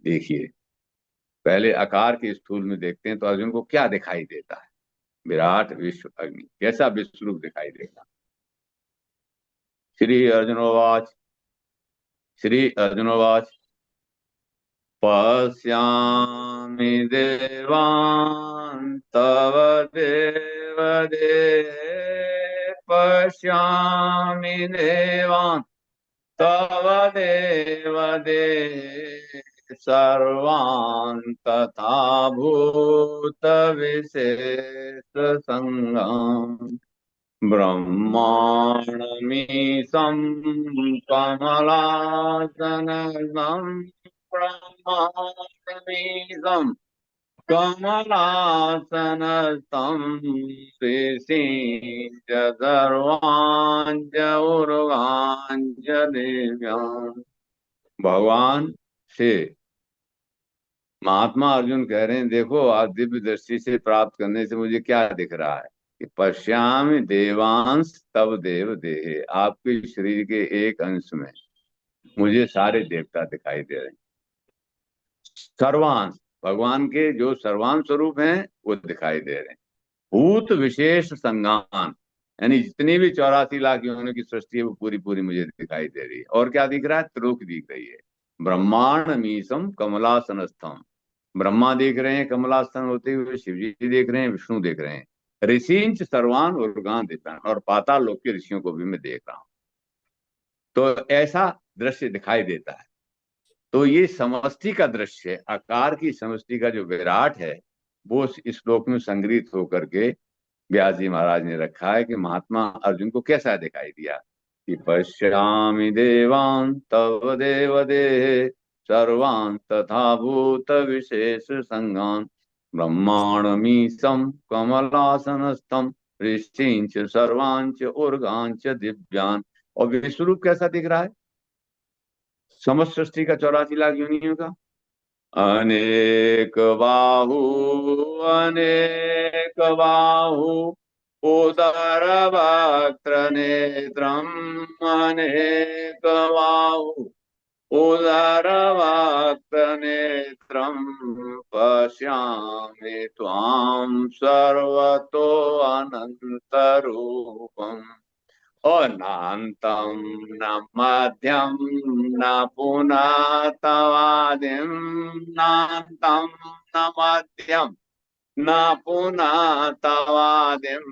देखिए पहले आकार के स्थूल में देखते हैं तो अर्जुन को क्या दिखाई देता है। विराट विश्व अग्नि, कैसा विश्व रूप दिखाई देगा। श्री अर्जुनोवाच, श्री अर्जुनोवाच, पश्यामि देवान् तव देवदेहे, पश्यामि देवान् तव देवदेहे, सर्वान् तथा भूतविशेषसङ्गान्, ब्रह्माणमीशं कमलासनम्, ब्रह्माणमीशं कमलासनस्थं, ऋषींच सर्वांच उर्वांच दिव्यान्। भगवान से महात्मा अर्जुन कह रहे हैं, देखो आप दिव्य दृष्टि से प्राप्त करने से मुझे क्या दिख रहा है कि पश्यामि देवांश तव देव देहे, आपके शरीर के एक अंश में मुझे सारे देवता दिखाई दे रहे हैं। सर्वांश, भगवान के जो सर्वांश स्वरूप हैं वो दिखाई दे रहे हैं। भूत विशेष संज्ञान, यानी जितनी भी 84 लाख योनियों की सृष्टि है वो पूरी पूरी मुझे दिखाई दे रही है। और क्या दिख रहा है, त्रिलोक दिख रही है। ब्रह्मांड मीसम कमलासनस्थम, ब्रह्मा देख रहे हैं कमलासन होते हुए, शिव जी देख रहे हैं, विष्णु देख रहे हैं, ऋषिंच सर्वान उर्गान दिव्यान, और पाताल लोक के ऋषियों को भी मैं देख रहा हूं। तो ऐसा दृश्य दिखाई देता है। तो ये समष्टि का दृश्य है, आकार की समष्टि का जो विराट है वो इस श्लोक में संग्रहित होकर के व्यास जी महाराज ने रखा है कि महात्मा अर्जुन को कैसा दिखाई दिया कि पश्यामि देवान तव देव देहे सर्वान् तथा भूत विशेष संगान ब्रह्मांडमीशं कमलासनस्थम ऋषींच सर्वांच उर्गांच दिव्यान। और विश्वरूप कैसा दिख रहा है? समस्त सृष्टि का 84 लाख योनियों का अनेक बाहु, अनेक बाहु उदर वक्त्र नेत्रम अनेक बाहु उदर वक्त्र नेत्रम पश्यामि त्वां सर्वतो अनंत रूपम। और नान्तं न मध्यम न पुनस्तवादिं नान्तं न मध्यम न पुनस्तवादिं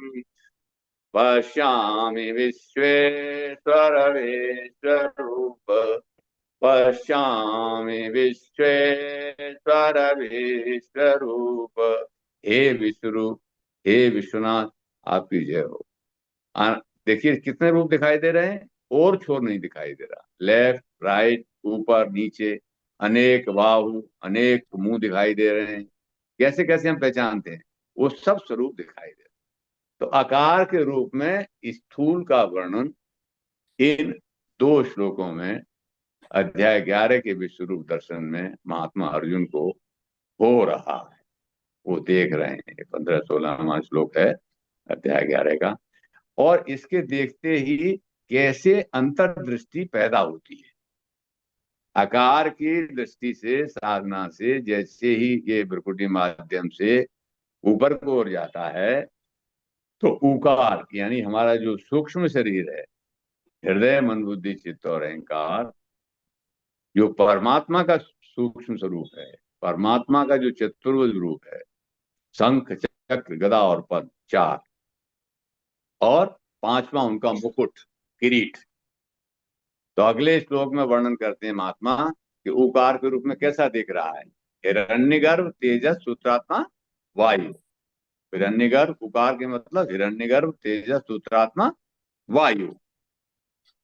पश्यामि विश्वेश्वर विश्वरूप पश्यामि विश्वेश्वर विश्वरूप। हे विश्वरूप, हे विश्वनाथ, आपकी जय हो। देखिए कितने रूप दिखाई दे रहे हैं, और छोर नहीं दिखाई दे रहा। लेफ्ट राइट ऊपर नीचे अनेक बाहु अनेक मुंह दिखाई दे रहे हैं। कैसे कैसे हम पहचानते हैं? वो सब स्वरूप दिखाई दे रहे हैं। तो आकार के रूप में स्थूल का वर्णन इन 2 श्लोकों में अध्याय 11 के विश्वरूप दर्शन में महात्मा अर्जुन को हो रहा है। वो देख रहे हैं। 15-16वां श्लोक है अध्याय 11 का। और इसके देखते ही कैसे अंतर्दृष्टि पैदा होती है। आकार की दृष्टि से साधना से जैसे ही ये भ्रुकुटी माध्यम से ऊपर को ओर जाता है तो उकार यानी हमारा जो सूक्ष्म शरीर है, हृदय मन बुद्धि चित्त और अहंकार, जो परमात्मा का सूक्ष्म स्वरूप है, परमात्मा का जो चतुर्भुज रूप है, शंख चक्र गदा और पद्म 4, और 5वां उनका मुकुट किरीट। तो अगले श्लोक में वर्णन करते हैं महात्मा कि उकार के रूप में कैसा दिख रहा है। हिरण्यगर्भ तेजस सूत्रात्मा वायु। हिरण्यगर्भ उकार के मतलब हिरण्यगर्भ तेजस सूत्रात्मा वायु।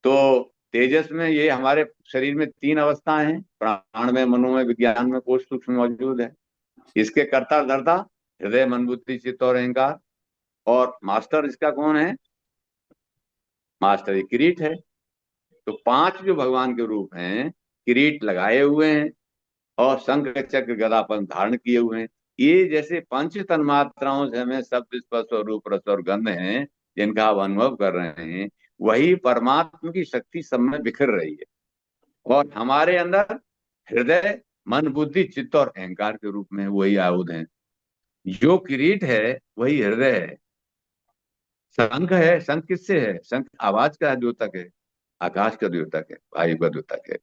तो तेजस में ये हमारे शरीर में 3 अवस्थाएं हैं, प्राण में, मनो में, विज्ञान में, कोष सूक्ष्म मौजूद है। इसके कर्ता धर्ता हृदय मन बुद्धि चित्त और अहंकार। और मास्टर इसका कौन है? मास्टर ये किरीट है। तो 5 जो भगवान के रूप हैं, किरीट लगाए हुए हैं और शंख चक्र गदापन धारण किए हुए हैं। ये जैसे पंच तन्मात्राओं से हमें शब्द स्पर्श और रूप रस और गंध हैं जिनका आप अनुभव कर रहे हैं, वही परमात्मा की शक्ति सब में बिखर रही है। और हमारे अंदर हृदय मन बुद्धि चित्त और अहंकार के रूप में वही आयुध हैं। जो किरीट है वही हृदय है। शंख है, शंख किससे है? शंख आवाज का द्योतक है, आकाश का द्योतक है, वायु का द्योतक है।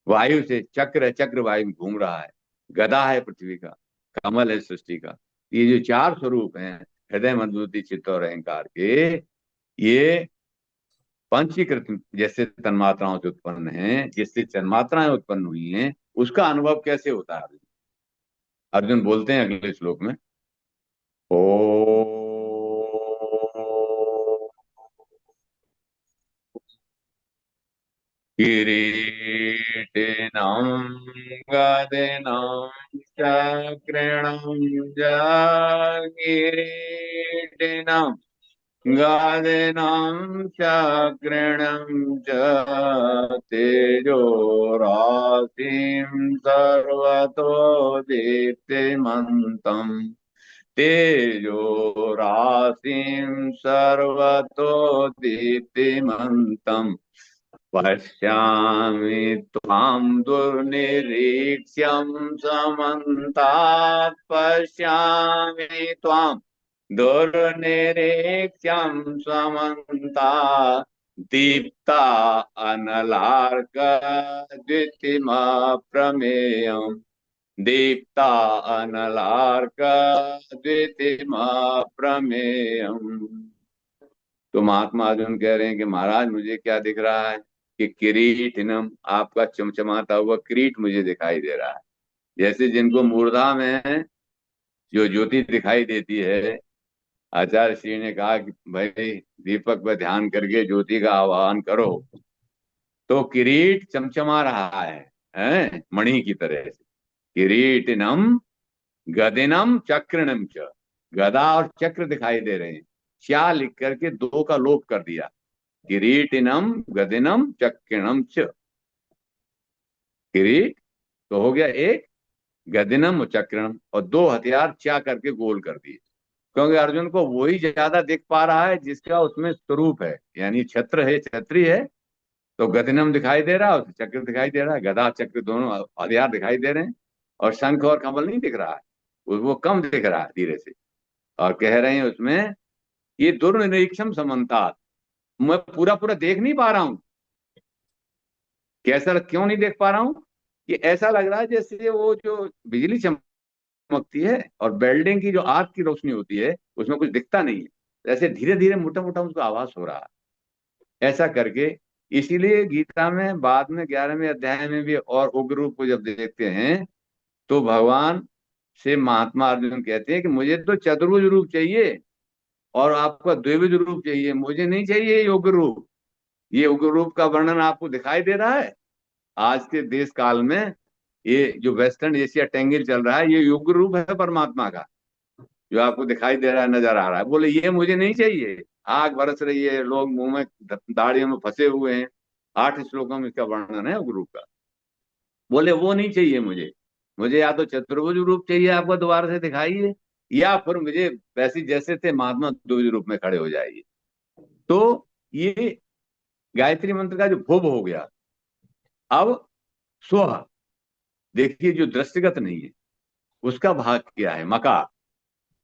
वायु से चक्र है, चक्र वायु में घूम रहा है। गदा है पृथ्वी का, कमल है सृष्टि का। ये जो 4 स्वरूप हैं हृदय मन बुद्धि चित्त और अहंकार के, ये पंचीकृत जैसे तन्मात्राओं से उत्पन्न है, जिससे तन्मात्राएं उत्पन्न हुई हैं, उसका अनुभव कैसे होता है अर्जुन? अर्जुन बोलते हैं अगले श्लोक में, ओ किरीटिनं गदिनं चक्रिणं किरीटिनं गदिनं चक्रिणं च तेजो राशिं सर्वतो दीप्तिमन्तम् तेजो राशिं सर्वतो दीप्तिमन्तम् पश्यामि त्वां दुर्निरीक्ष्यं समन्तात् पश्यामि त्वां दुर्निरीक्ष्यं समन्तात् दीप्ता अनलार्कद्युतिमप्रमेयम् दीप्ता अनलार्कद्युतिमप्रमेयम्। तो महात्मा अर्जुन कह रहे हैं कि महाराज मुझे क्या दिख रहा है? कि किरीटिनम, आपका चमचमाता हुआ किरीट मुझे दिखाई दे रहा है। जैसे जिनको मूर्धा में जो ज्योति दिखाई देती है, आचार्य श्री ने कहा कि भाई दीपक पर ध्यान करके ज्योति का आह्वान करो, तो किरीट चमचमा रहा है मणि की तरह से। किरीटिनम गदिनम चक्रणम च, गदा और चक्र दिखाई दे रहे हैं, च्या लिख करके दो का लोप कर दिया, किरीटिनम गदिनम चक्रणम च। किरीट तो हो गया एक, गदिनम चक्रणम, और दो हथियार च्या करके गोल कर दिए, क्योंकि अर्जुन को वही ज्यादा दिख पा रहा है जिसका उसमें स्वरूप है, यानी छत्र है, छत्री है, तो गदिनम दिखाई दे रहा है, चक्र दिखाई दे रहा है, गदा चक्र दोनों हथियार दिखाई दे रहे हैं, और शंख और कमल नहीं दिख रहा है, वो कम दिख रहा है धीरे से। और कह रहे हैं उसमें ये दुर्निरीक्षम समन्ता, मैं पूरा पूरा देख नहीं पा रहा हूं। कैसा, क्यों नहीं देख पा रहा हूं? कि ऐसा लग रहा है जैसे वो जो बिजली चमकती है और बिल्डिंग की जो आग की रोशनी होती है उसमें कुछ दिखता नहीं है, ऐसे धीरे धीरे मोटा मोटा उसको आभास हो रहा है, ऐसा करके। इसीलिए गीता में बाद में 11वें अध्याय में भी और उग्र रूप को जब देखते हैं, तो भगवान से महात्मा अर्जुन कहते हैं कि मुझे तो चतुर्भुज रूप चाहिए और आपका द्विभुज रूप चाहिए, मुझे नहीं चाहिए ये उग्र रूप। ये उग्र रूप का वर्णन आपको दिखाई दे रहा है आज के देश काल में, ये जो वेस्टर्न एशिया टेंगल चल रहा है, ये उग्र रूप है परमात्मा का, जो आपको दिखाई दे रहा है, नजर आ रहा है। बोले ये मुझे नहीं चाहिए, आग बरस रही है, लोग मुंह में दाढ़ियों में फंसे हुए हैं, 8 श्लोकों में इसका वर्णन है उग्र रूप का। बोले वो नहीं चाहिए मुझे, मुझे या तो चतुर्भुज रूप चाहिए आपको दोबारा से दिखाइए, या फिर मुझे वैसे जैसे थे महात्मा द्विभुज रूप में खड़े हो जाइए। तो ये गायत्री मंत्र का जो भुव हो गया। अब स्व, देखिए जो दृष्टिगत नहीं है उसका भाग क्या है, मकार,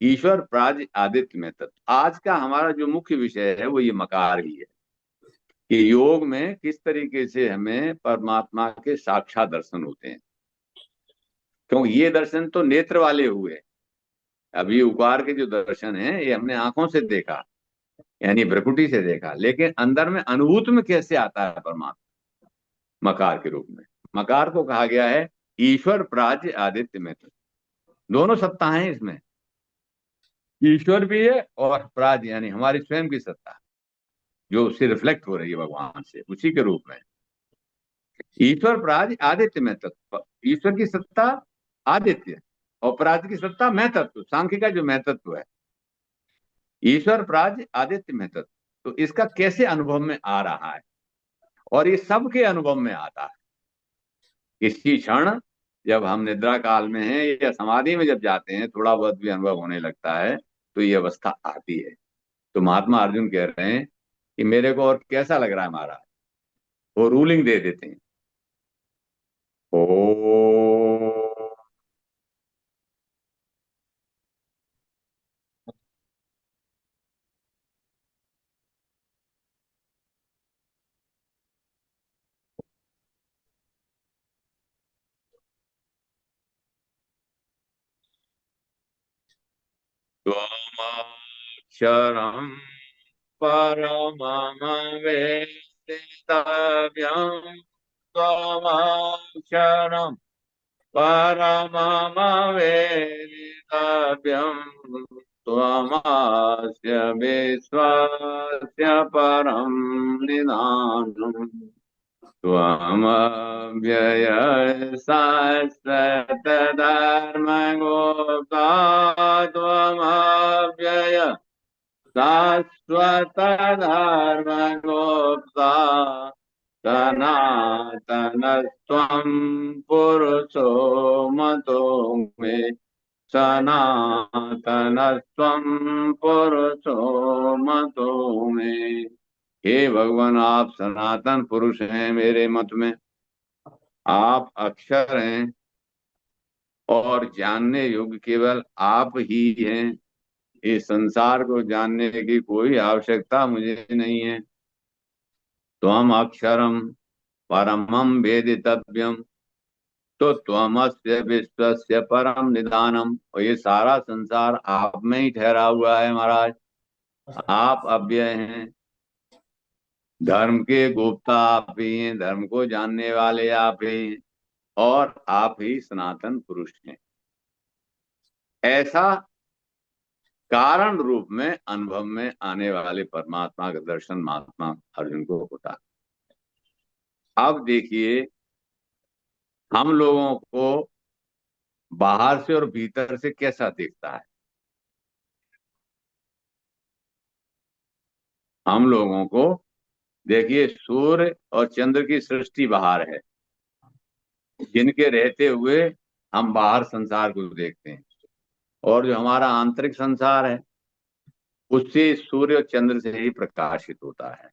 ईश्वर प्राज आदित्य में तत्व। आज का हमारा जो मुख्य विषय है वो ये मकार ही है, कि योग में किस तरीके से हमें परमात्मा के साक्षात दर्शन होते हैं। क्योंकि ये दर्शन तो नेत्र वाले हुए, अभी उकार के जो दर्शन है ये हमने आंखों से देखा, यानी भ्रकुटी से देखा, लेकिन अंदर में अनुभूत में कैसे आता है परमात्मा, मकार के रूप में। मकार को कहा गया है ईश्वर प्राज्य आदित्य में, दोनों सत्ता है इसमें, ईश्वर भी है और प्राज्य यानी हमारी स्वयं की सत्ता, जो उससे रिफ्लेक्ट हो रही है भगवान से, उसी के रूप में। ईश्वर प्राज्य आदित्य में तत्व, ईश्वर की सत्ता आदित्य और प्राज्य की सत्ता मैं तत्व, सांख्य का जो मैं तत्व है, ईश्वर प्राज्य आदित्य में तत्व। तो इसका कैसे अनुभव में आ रहा है, और ये सबके अनुभव में आता है। इसी क्षण जब हम निद्रा काल में हैं या समाधि में जब जाते हैं, थोड़ा बहुत भी अनुभव होने लगता है, तो ये अवस्था आती है। तो महात्मा अर्जुन कह रहे हैं कि मेरे को और कैसा लग रहा है महाराज, वो रूलिंग दे देते हैं। ओ त्वमक्षरं परममवेदितव्यं, त्वमक्षरं परममवेदितव्यं, त्वमस्य विश्वस्य परं निधानम्, त्वमव्यय शाश्वतधर्मगोप्ता, त्वमव्यय शाश्वतधर्मगोप्ता, सनातनस्त्वं पुरुषो मतो मे, सनातनस्त्वं पुरुषो मतो मे। हे भगवान, आप सनातन पुरुष हैं मेरे मत में, आप अक्षर हैं और जानने योग्य केवल आप ही हैं। इस संसार को जानने की कोई आवश्यकता मुझे नहीं है। त्वम अक्षरम परमम वेदितव्यम, तो त्वमस्य विश्वस्य परम निधानम, और ये सारा संसार आप में ही ठहरा हुआ है महाराज, आप अव्यय हैं। धर्म के गुप्ता आप ही हैं, धर्म को जानने वाले आप ही हैं, और आप ही सनातन पुरुष हैं। ऐसा कारण रूप में अनुभव में आने वाले परमात्मा का दर्शन महात्मा अर्जुन को होता है। अब देखिए, हम लोगों को बाहर से और भीतर से कैसा दिखता है। हम लोगों को देखिए, सूर्य और चंद्र की सृष्टि बाहर है, जिनके रहते हुए हम बाहर संसार को देखते हैं। और जो हमारा आंतरिक संसार है, उससे सूर्य और चंद्र से ही प्रकाशित होता है,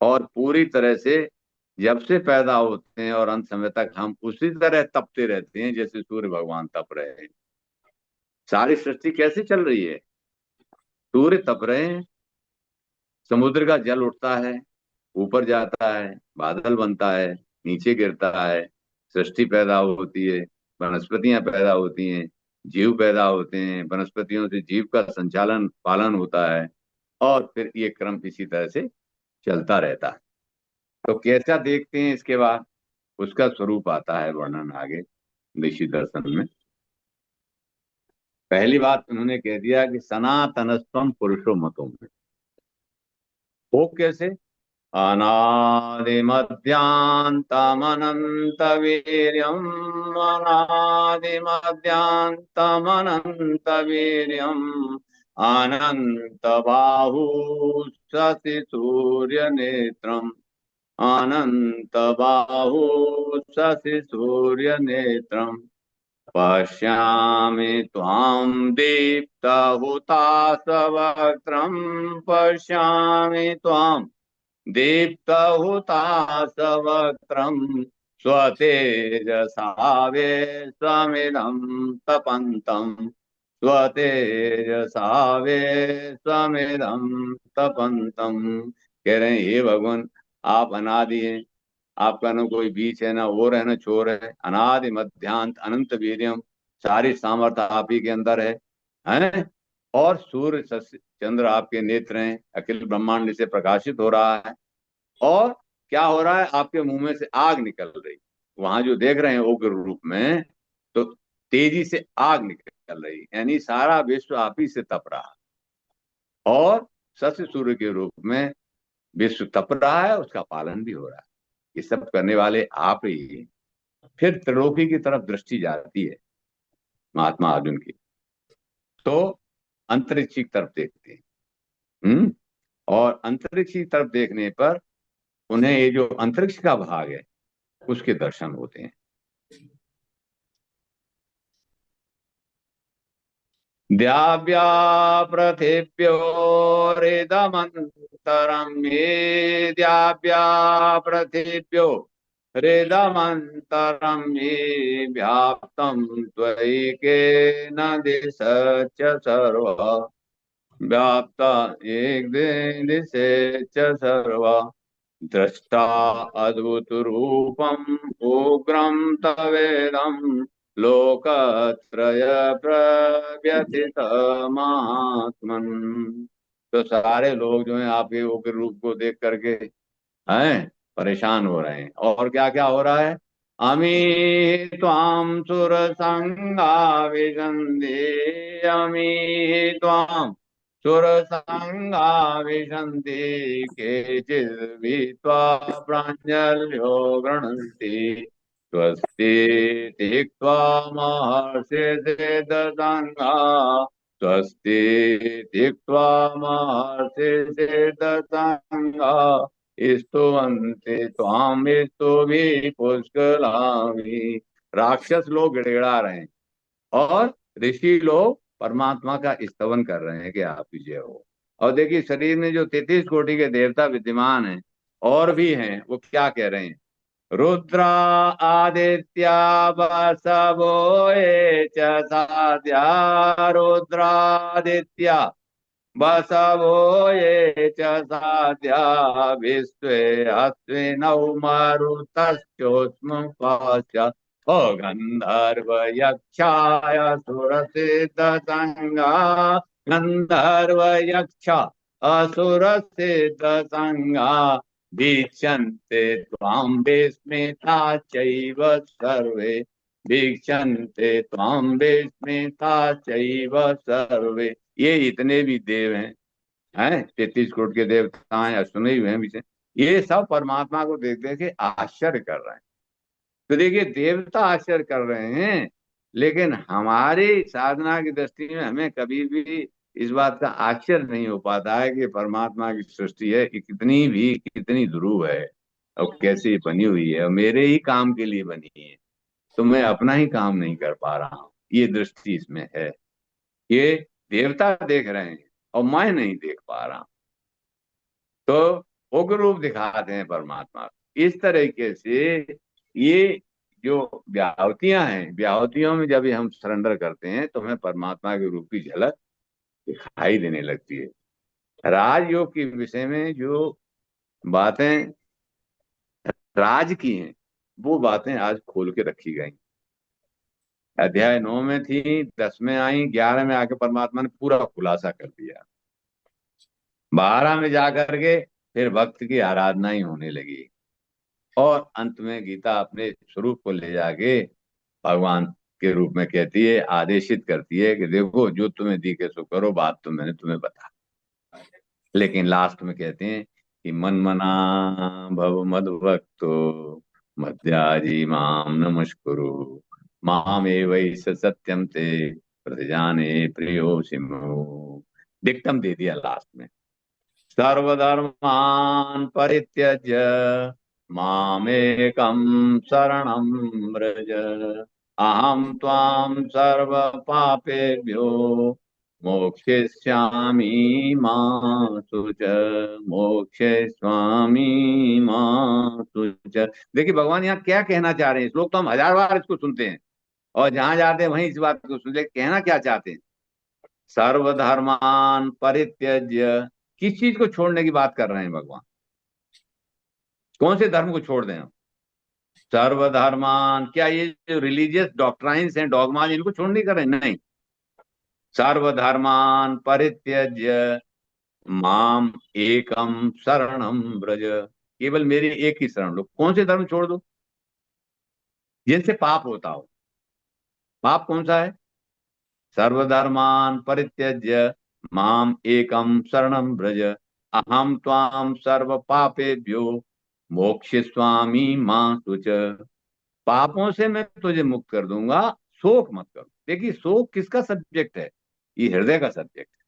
और पूरी तरह से जब से पैदा होते हैं और अंत समय तक हम उसी तरह तपते रहते हैं जैसे सूर्य भगवान तप रहे हैं। सारी सृष्टि कैसे चल रही है? सूर्य तप रहे हैं, समुद्र का जल उठता है, ऊपर जाता है, बादल बनता है, नीचे गिरता है, सृष्टि पैदा होती है, वनस्पतियां पैदा होती हैं, जीव पैदा होते हैं, वनस्पतियों से जीव का संचालन पालन होता है, और फिर ये क्रम इसी तरह से चलता रहता है। तो कैसा देखते हैं इसके बाद, उसका स्वरूप आता है वर्णन आगे ऋषि दर्शन में। पहली बात उन्होंने कह दिया कि सनातनस्त्वम पुरुषो मतो में। वो कैसे? अनादिमध्यान्तमनन्तवीर्यम्, अनादिमध्यान्तमनन्तवीर्यम्, अनन्तबाहु शशिसूर्यनेत्रम्, अनन्तबाहु शशिसूर्यनेत्रम्, पश्यामि त्वां दीप्तहुताशवक्त्रं, पश्यामि त्वां दीप्तहुताशवक्त्रं, स्वतेजसा विश्वमिदं तपन्तं, स्वतेजसा विश्वमिदं तपन्तं। कह रहे हैं, हे भगवान, आप अनादि हैं, आपका न कोई बीच है, ना ओर है, ना छोर है। अनादि मध्यांत अनंत वीर्यम, सारी सामर्थ्य आप ही के अंदर है। और सूर्य चंद्र आपके नेत्र हैं, अखिल ब्रह्मांड से प्रकाशित हो रहा है। और क्या हो रहा है? आपके मुंह में से आग निकल रही, वहां जो देख रहे हैं उग्र रूप में, तो तेजी से आग निकल रही, यानी सारा विश्व आप ही से तप रहा है। और सस्य सूर्य के रूप में विश्व तप रहा है, उसका पालन भी हो रहा है। ये सब करने वाले आप ही हैं। फिर त्रिलोकी की तरफ दृष्टि जाती है महात्मा अर्जुन की, तो अंतरिक्ष की तरफ देखते हैं। और अंतरिक्ष की तरफ देखने पर उन्हें ये जो अंतरिक्ष का भाग है उसके दर्शन होते हैं। द्याव्या पृथिव्योरिदमन्तरं ये, द्याव्या पृथिव्यो हृदमन्तरं ये, व्याप्तं त्वयैकेन दिशश्च सर्वः, व्याप्त एक दिशे च सर्वः, दृष्टा अद्भुतरूपम् उग्रं तवेदं, लोकत्रय प्रव्यथितमात्मन्। तो सारे लोग जो हैं आपके उग्र रूप को देख करके हैं परेशान हो रहे हैं। और क्या क्या हो रहा है? अमी त्वाम सुरसंगा विशन्ति, अमी त्वाम सुरसंगा विशन्ति, केचिद्भित्वा प्राञ्जल्यो गृह्णन्ति, स्वस्ति तिक्त्वा महर्षिः ददङ्गा, स्वस्ति तिक्त्वा महर्षिः ददङ्गा, स्तुवन्ते त्वां स्तुभिः पुष्कलानि। राक्षस लोग गिड़गिड़ा रहे हैं और ऋषि लोग परमात्मा का स्तवन कर रहे हैं कि आप विजय हो। और देखिए, शरीर में जो 33 कोटि के देवता विद्यमान हैं और भी हैं, वो क्या कह रहे हैं? रुद्रा आदित्या वसवो ये च साध्या, रुद्रादित्या वसवो ये च साध्या, विश्वे अश्विनौ मरुतश्चोष्म पाश्च, ओ गंधर्व यक्षाय सुरसिद्ध संगा, गंधर्व यक्ष असुर सिद्ध संगा वीक्षन्ते त्वां विस्मिता चैव सर्वे, वीक्षन्ते त्वां विस्मिता चैव सर्वे। ये इतने भी देव हैं 33 करोड़ के देवता हैं, सुने हुए हैं पीछे, ये सब परमात्मा को देख देख के आश्चर्य कर रहे हैं। तो देखिए देवता आश्चर्य कर रहे हैं, लेकिन हमारी साधना की दृष्टि में हमें कभी भी इस बात का आश्चर्य नहीं हो पाता है कि परमात्मा की सृष्टि है कि कितनी ध्रुव है और कैसे बनी हुई है और मेरे ही काम के लिए बनी है, तो मैं अपना ही काम नहीं कर पा रहा हूँ, ये दृष्टि इसमें है। ये देवता देख रहे हैं और मैं नहीं देख पा रहा हूं, तो उग्र रूप दिखाते हैं परमात्मा। इस तरीके से ये जो व्याहतियां हैं, व्याहतियों में जब हम सरेंडर करते हैं तो हमें परमात्मा के रूप की झलक दिखाई देने लगती है। राजयोग के विषय में जो बातें राज की हैं, वो बातें आज खोल के रखी गई। अध्याय 9 में थी, 10 में आई, 11 में आके परमात्मा ने पूरा खुलासा कर दिया। 12 में जाकर के फिर भक्त की आराधना ही होने लगी, और अंत में गीता अपने स्वरूप को ले जाके भगवान के रूप में कहती है, आदेशित करती है कि देखो जो तुम्हें दिखे सो करो, बात तो मैंने तुम्हें बता। लेकिन लास्ट में कहते हैं कि मन मना भव मद भक्तो मध्याजी माम नमस्कुरु माम एवैष सत्यम ते प्रतिजाने प्रियो सिमो। डिक्टम दे दिया लास्ट में, सर्वधर्मान् परित्यज्य मामेकं शरणं व्रज, अहं त्वां सर्वपापेभ्यो मोक्षयिष्यामि मा शुच, मोक्षयिष्यामि मा शुच। देखिए भगवान यहाँ क्या कहना चाह रहे हैं, इस लोग तो हम 1000 बार इसको सुनते हैं और जहां जाते हैं वहीं इस बात को सुनते, कहना क्या चाहते हैं? सर्वधर्मान परित्यज्य, किस चीज को छोड़ने की बात कर रहे हैं भगवान? कौन से धर्म को छोड़ दें हम? सर्वधर्मान, क्या ये जो रिलीजियस डॉक्ट्राइन्स हैं, डॉगमाज, इनको छोड़ने कर रहे हैं? नहीं। सर्वधर्मान परित्यज्य माम एकम शरणम ब्रज, केवल मेरी एक ही शरण लो। कौन से धर्म छोड़ दो? जिनसे पाप होता हो। पाप कौन सा है? सर्वधर्मान परित्यज्य माम एकम शरणम ब्रज, अहम त्वाम सर्व पापेभ्यो मोक्षयिष्यामि मा शुच। पापों से मैं तुझे मुक्त कर दूंगा, शोक मत करो। देखिए शोक किसका सब्जेक्ट है? ये हृदय का सब्जेक्ट है।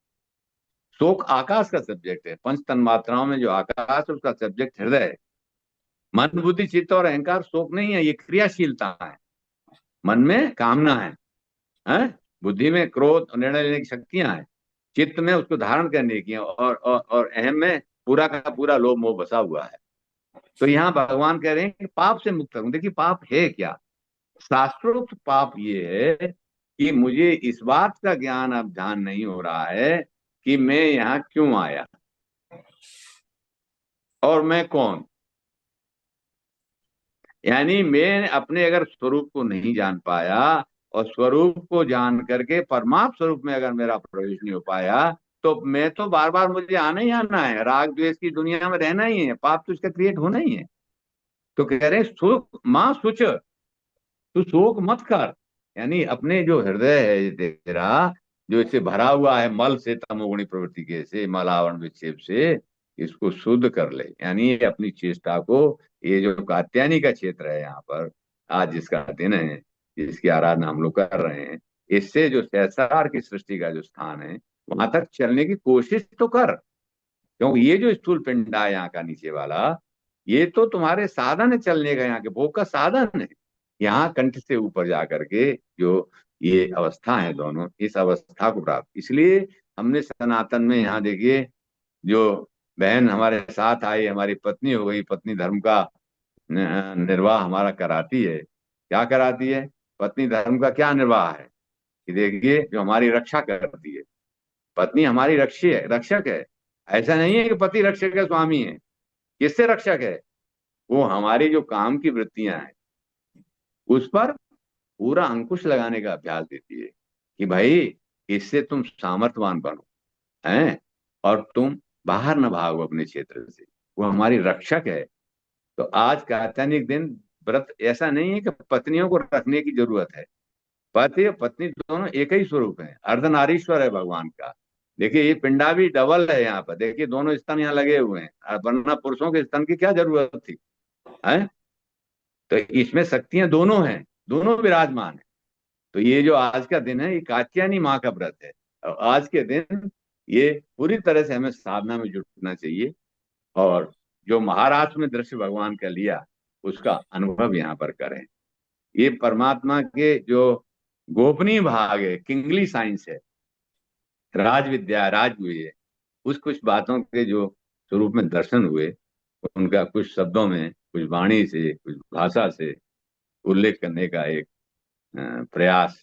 शोक आकाश का सब्जेक्ट है। पंच तन्मात्राओं में जो आकाश है उसका सब्जेक्ट हृदय है। मन बुद्धि चित्त और अहंकार शोक नहीं है, ये क्रियाशीलता है। मन में कामना है? बुद्धि में क्रोध और निर्णय लेने की शक्तियां हैं, चित्त में उसको धारण करने की, और अहम में पूरा का पूरा लोभ मोह बसा हुआ है। तो यहाँ भगवान कह रहे हैं कि पाप से मुक्त करूं। देखिए पाप है क्या? शास्त्रोक्त पाप ये है कि मुझे इस बात का ज्ञान अब ध्यान नहीं हो रहा है कि मैं यहाँ क्यों आया और मैं कौन। यानी मैं अपने अगर स्वरूप को नहीं जान पाया, और स्वरूप को जान करके परमात्म स्वरूप में अगर मेरा प्रवेश नहीं हो पाया, तो मैं तो बार बार मुझे आना ही आना है, राग द्वेष की दुनिया में रहना ही है, पाप तो इसका क्रिएट होना ही है। तो कह रहे सुख मां सुच, तू शोक मत कर। यानी अपने जो हृदय है तेरा, जो इससे भरा हुआ है मल से, तमोगुणी प्रवृत्ति के से, मल आवरण विक्षेप से, इसको शुद्ध कर ले। यानी ये अपनी चेष्टा को, ये जो कात्यायनी का क्षेत्र है यहाँ पर आज जिसका दिन है, जिसकी आराधना हम लोग कर रहे हैं, इससे जो संसार की सृष्टि का जो स्थान है वहां तक चलने की कोशिश तो कर। क्योंकि ये जो स्थूल पिंडा है यहाँ का नीचे वाला, ये तो तुम्हारे साधन है चलने का, यहाँ के भोग का साधन है। यहाँ कंठ से ऊपर जा करके जो ये अवस्था है दोनों, इस अवस्था को प्राप्त, इसलिए हमने सनातन में यहाँ देखिए, जो बहन हमारे साथ आई, हमारी पत्नी हो गई, पत्नी धर्म का निर्वाह हमारा कराती है। क्या कराती है? पत्नी धर्म का क्या निर्वाह है कि देखिए जो हमारी रक्षा करती है, पत्नी हमारी रक्षक है। ऐसा नहीं है कि पति रक्षक है, स्वामी है। किससे रक्षक है? वो हमारी जो काम की वृत्तियां हैं उस पर पूरा अंकुश लगाने का अभ्यास देती है कि भाई इससे तुम सामर्थ्यवान बनो हैं, और तुम बाहर न भागो अपने क्षेत्र से, वो हमारी रक्षक है। तो आज कार्तिक दिन व्रत ऐसा नहीं है कि पत्नियों को रखने की जरूरत है। पति और पत्नी दोनों एक ही स्वरूप है, अर्धनारीश्वर है भगवान का। देखिए ये पिंडा भी डबल है यहाँ पर, देखिए दोनों स्तन यहाँ लगे हुए हैं, वरना पुरुषों के स्तन की क्या जरूरत थी है। तो इसमें शक्तियां दोनों हैं, दोनों विराजमान है। तो ये जो आज का दिन है, ये कात्यायनी माँ का व्रत है। और आज के दिन ये पूरी तरह से हमें साधना में जुटना चाहिए, और जो महाराष्ट्र में दृश्य भगवान का लिया उसका अनुभव यहाँ पर करें। ये परमात्मा के जो गोपनीय भाग है, किंगली साइंस है, राज विद्या, राजगुरु है, उस कुछ बातों के जो स्वरूप में दर्शन हुए, उनका कुछ शब्दों में, कुछ वाणी से, कुछ भाषा से उल्लेख करने का एक प्रयास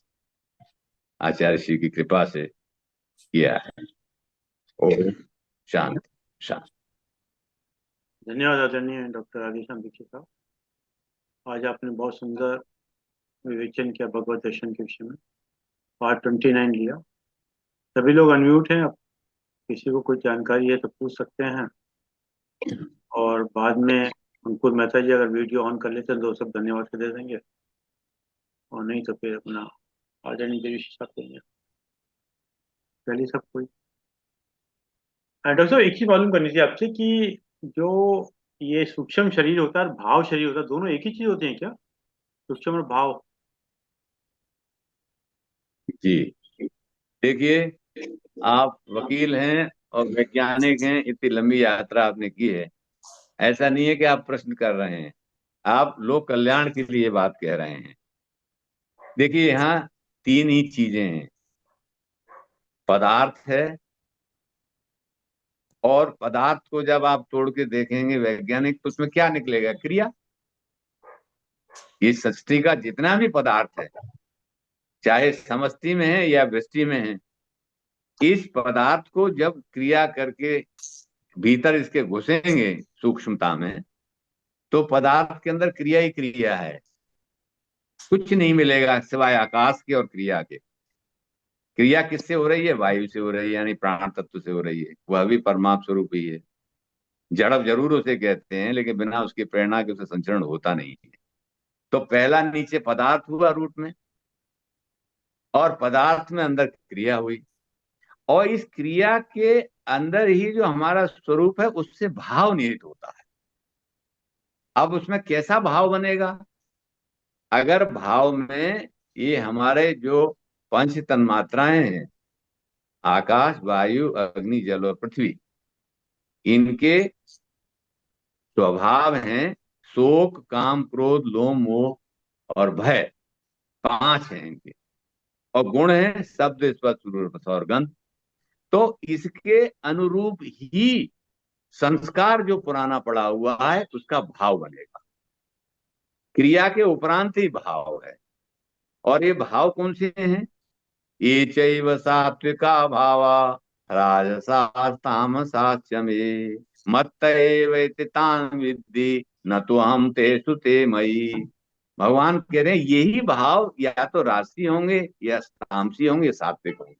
आचार्य श्री की कृपा से किया है। ओम शांति शांति। धन्यवाद आदरणीय डॉक्टर आदिश्याम दीक्षित साहब। आज आपने बहुत सुंदर विवेचन किया भगवत दर्शन के विषय में। पार्ट 29 लिया। सभी लोग अनम्यूट हैं, अब किसी को कोई जानकारी है तो पूछ सकते हैं, और बाद में अंकुर मेहता जी अगर वीडियो ऑन कर लेते हैं तो सब धन्यवाद के दे देंगे, और नहीं तो फिर अपना आदरणीय देवी साहब करेंगे। पहले सब कोई डॉक्टर साहब एक चीज मालूम करनी थी आपसे कि जो ये सूक्ष्म शरीर होता है और भाव शरीर होता है, दोनों एक ही चीज होते हैं क्या? सूक्ष्म और भाव। जी देखिए, आप वकील हैं और वैज्ञानिक हैं, इतनी लंबी यात्रा आपने की है। ऐसा नहीं है कि आप प्रश्न कर रहे हैं, आप लोक कल्याण के लिए बात कह रहे हैं। देखिए यहाँ तीन ही चीजें हैं, पदार्थ है, और पदार्थ को जब आप तोड़ के देखेंगे वैज्ञानिक, तो उसमें क्या निकलेगा? क्रिया। इस सृष्टि का जितना भी पदार्थ है, चाहे समष्टि में है या वृष्टि में है, इस पदार्थ को जब क्रिया करके भीतर इसके घुसेंगे सूक्ष्मता में, तो पदार्थ के अंदर क्रिया ही क्रिया है, कुछ नहीं मिलेगा सिवाय आकाश के और क्रिया के। क्रिया किससे हो रही है? वायु से हो रही है, यानी प्राण तत्व से हो रही है, वह भी परमात्म स्वरूप ही है। जड़ जरूर उसे कहते हैं, लेकिन बिना उसकी प्रेरणा के उसे संचरण होता नहीं है। तो पहला नीचे पदार्थ हुआ रूट में, और पदार्थ में अंदर क्रिया हुई, और इस क्रिया के अंदर ही जो हमारा स्वरूप है उससे भाव निहित होता है। अब उसमें कैसा भाव बनेगा? अगर भाव में ये हमारे जो पंच तन्मात्राएं हैं, आकाश, वायु, अग्नि, जल और पृथ्वी, इनके स्वभाव हैं शोक, काम, क्रोध, लोभ, मोह और भय, पांच हैं इनके। और गुण है शब्द, स्पर्श, रूप, रस और गंध। तो इसके अनुरूप ही संस्कार जो पुराना पड़ा हुआ है उसका भाव बनेगा। क्रिया के उपरांत ही भाव है। और ये भाव कौन से हैं? ये चैव सात्विका भावा राजसा तामसाच मे मत्त एवेति तान् विद्धि न तो हम तेषु ते मयि। भगवान कह रहे हैं यही भाव या तो राजसी होंगे, या तामसी होंगे, या सात्विक होंगे।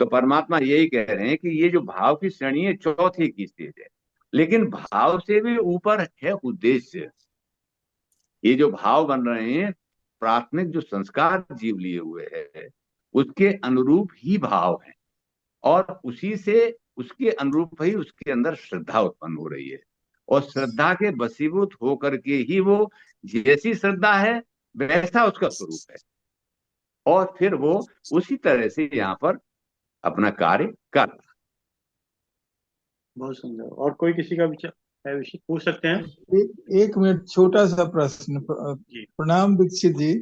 तो परमात्मा यही कह रहे हैं कि ये जो भाव की श्रेणी है, चौथी की स्टेज है। लेकिन भाव से भी ऊपर है उद्देश्य। ये जो भाव बन रहे हैं, प्राथमिक जो संस्कार जीव लिए हुए है उसके अनुरूप ही भाव है, और उसी से, उसके अनुरूप ही उसके अंदर श्रद्धा उत्पन्न हो रही है। और श्रद्धा के वशीभूत होकर के ही वो, जैसी श्रद्धा है वैसा उसका स्वरूप है, और फिर वो उसी तरह से यहाँ पर अपना कार्य कर रहा है। बहुत सुंदर। और कोई किसी का विचार है, विषय पूछ सकते हैं। एक मिनट, छोटा सा प्रश्न। जी। प्रणाम दीक्षित जी।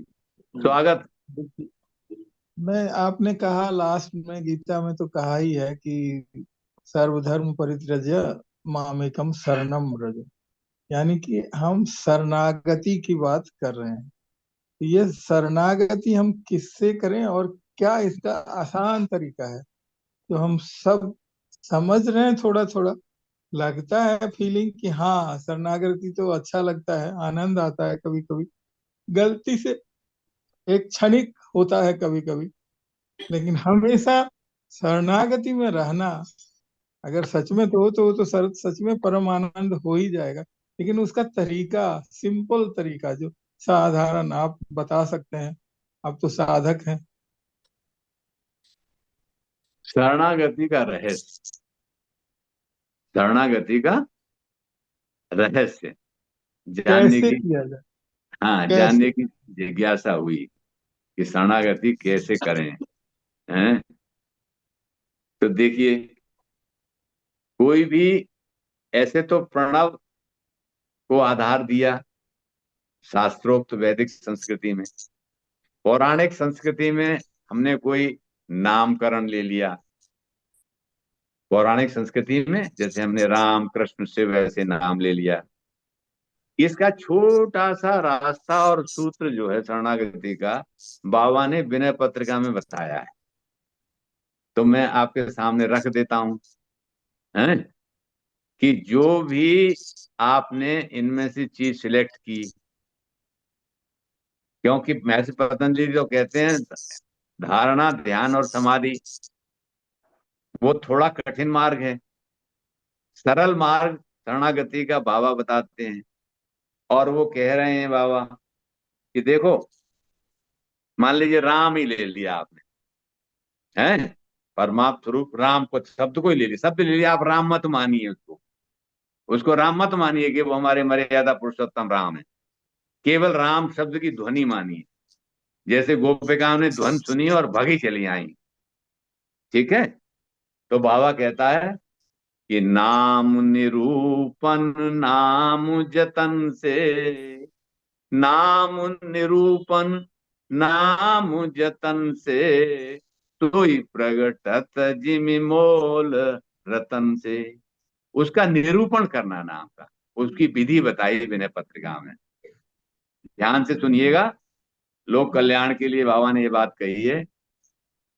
स्वागत। मैं, आपने कहा लास्ट में, गीता में तो कहा ही है कि सर्वधर्म परित्यज्य मामेकम शरणम व्रज, यानी कि हम शरणागति की बात कर रहे हैं। ये शरणागति हम किससे करें, और क्या इसका आसान तरीका है जो हम सब समझ रहे हैं? थोड़ा थोड़ा लगता है फीलिंग कि हाँ शरणागति तो अच्छा लगता है, आनंद आता है कभी कभी, गलती से एक क्षणिक होता है कभी कभी, लेकिन हमेशा शरणागति में रहना अगर सच में तो वो तो सच में परम आनंद हो ही जाएगा। लेकिन उसका तरीका, सिंपल तरीका जो साधारण आप बता सकते हैं, आप तो साधक हैं। शरणागति का रहस्य, शरणागति का रहस्य जानने कैसे की, किया जाए? हाँ, कैसे? जानने की जिज्ञासा हुई कि शरणागति कैसे करें। हैं? तो देखिए, कोई भी, ऐसे तो प्रणव को आधार दिया शास्त्रोक्त वैदिक संस्कृति में। पौराणिक संस्कृति में हमने कोई नामकरण ले लिया। पौराणिक संस्कृति में जैसे हमने राम कृष्ण शिव ऐसे नाम ले लिया। इसका छोटा सा रास्ता और सूत्र जो है शरणागति का, बाबा ने विनय पत्रिका में बताया है, तो मैं आपके सामने रख देता हूं। हैं? कि जो भी आपने इनमें से चीज सिलेक्ट की, क्योंकि महर्षि पतंजलि जो कहते हैं धारणा ध्यान और समाधि, वो थोड़ा कठिन मार्ग है। सरल मार्ग शरणागति का बाबा बताते हैं। और वो कह रहे हैं बाबा कि देखो, मान लीजिए राम ही ले लिया आपने, हैं, परमात्म स्वरूप राम को, शब्द को ही ले लिया, शब्द ले लिया, आप राम मत मानिए उसको। उसको राम मत मानिए कि वो हमारे मर्यादा पुरुषोत्तम राम है। केवल राम शब्द की ध्वनि मानिए। जैसे गोपिकाओं ने ध्वनि सुनी और भगी चली आई। ठीक है? तो बाबा कहता है कि नाम निरूपन नाम जतन से, नाम निरूपन नाम जतन से, तोई प्रगटत जिमि मोल रतन से। उसका निरूपण करना नाम का, उसकी विधि बताई विनय पत्रिका में। ध्यान से सुनिएगा, लोक कल्याण के लिए बाबा ने ये बात कही है।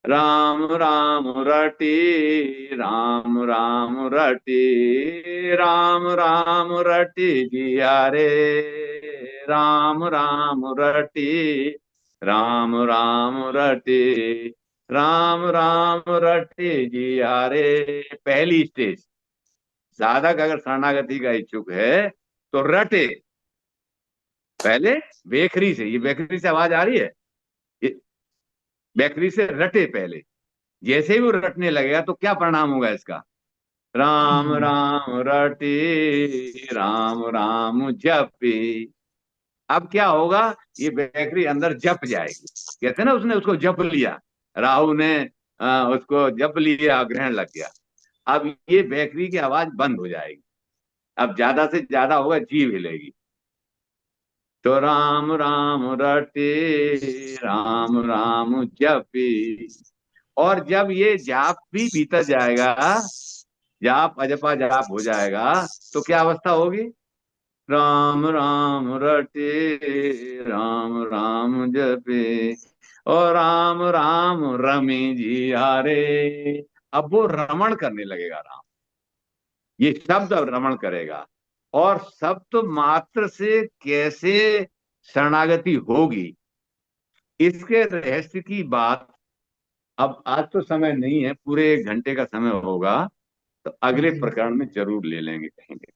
राम राम रटी, राम राम रटी, राम राम रटी जिया रे, राम राम रटी, राम राम रटी, राम राम रटी जिया रे। पहली स्टेज, साधक अगर शरणागति का इच्छुक है तो रटे पहले बेखरी से। ये बेखरी से आवाज आ रही है? ये बेखरी से रटे पहले। जैसे ही वो रटने लगेगा तो क्या परिणाम होगा इसका? राम हम्म। राम रटे, राम राम जपे। अब क्या होगा? ये बेकरी अंदर जप जाएगी। कहते हैं ना, उसने उसको जप लिया, राहु ने उसको जप लिया, ग्रहण लग गया। अब ये बेकरी की आवाज बंद हो जाएगी। अब ज्यादा से ज्यादा होगा, जीभ हिलेगी। तो राम राम रटे, राम राम जपे। और जब ये जाप भी भीतर जाएगा, जाप अजपा जाप हो जाएगा, तो क्या अवस्था होगी? राम राम रटे, राम राम जपे, और राम राम रमी जी हारे। अब वो रमण करने लगेगा राम। ये शब्द अब रमण करेगा। और शब्द मात्र से कैसे शरणागति होगी, इसके रहस्य की बात अब आज तो समय नहीं है, पूरे 1 घंटे का समय होगा, तो अगले जी, प्रकरण में जरूर ले लेंगे कहीं पे।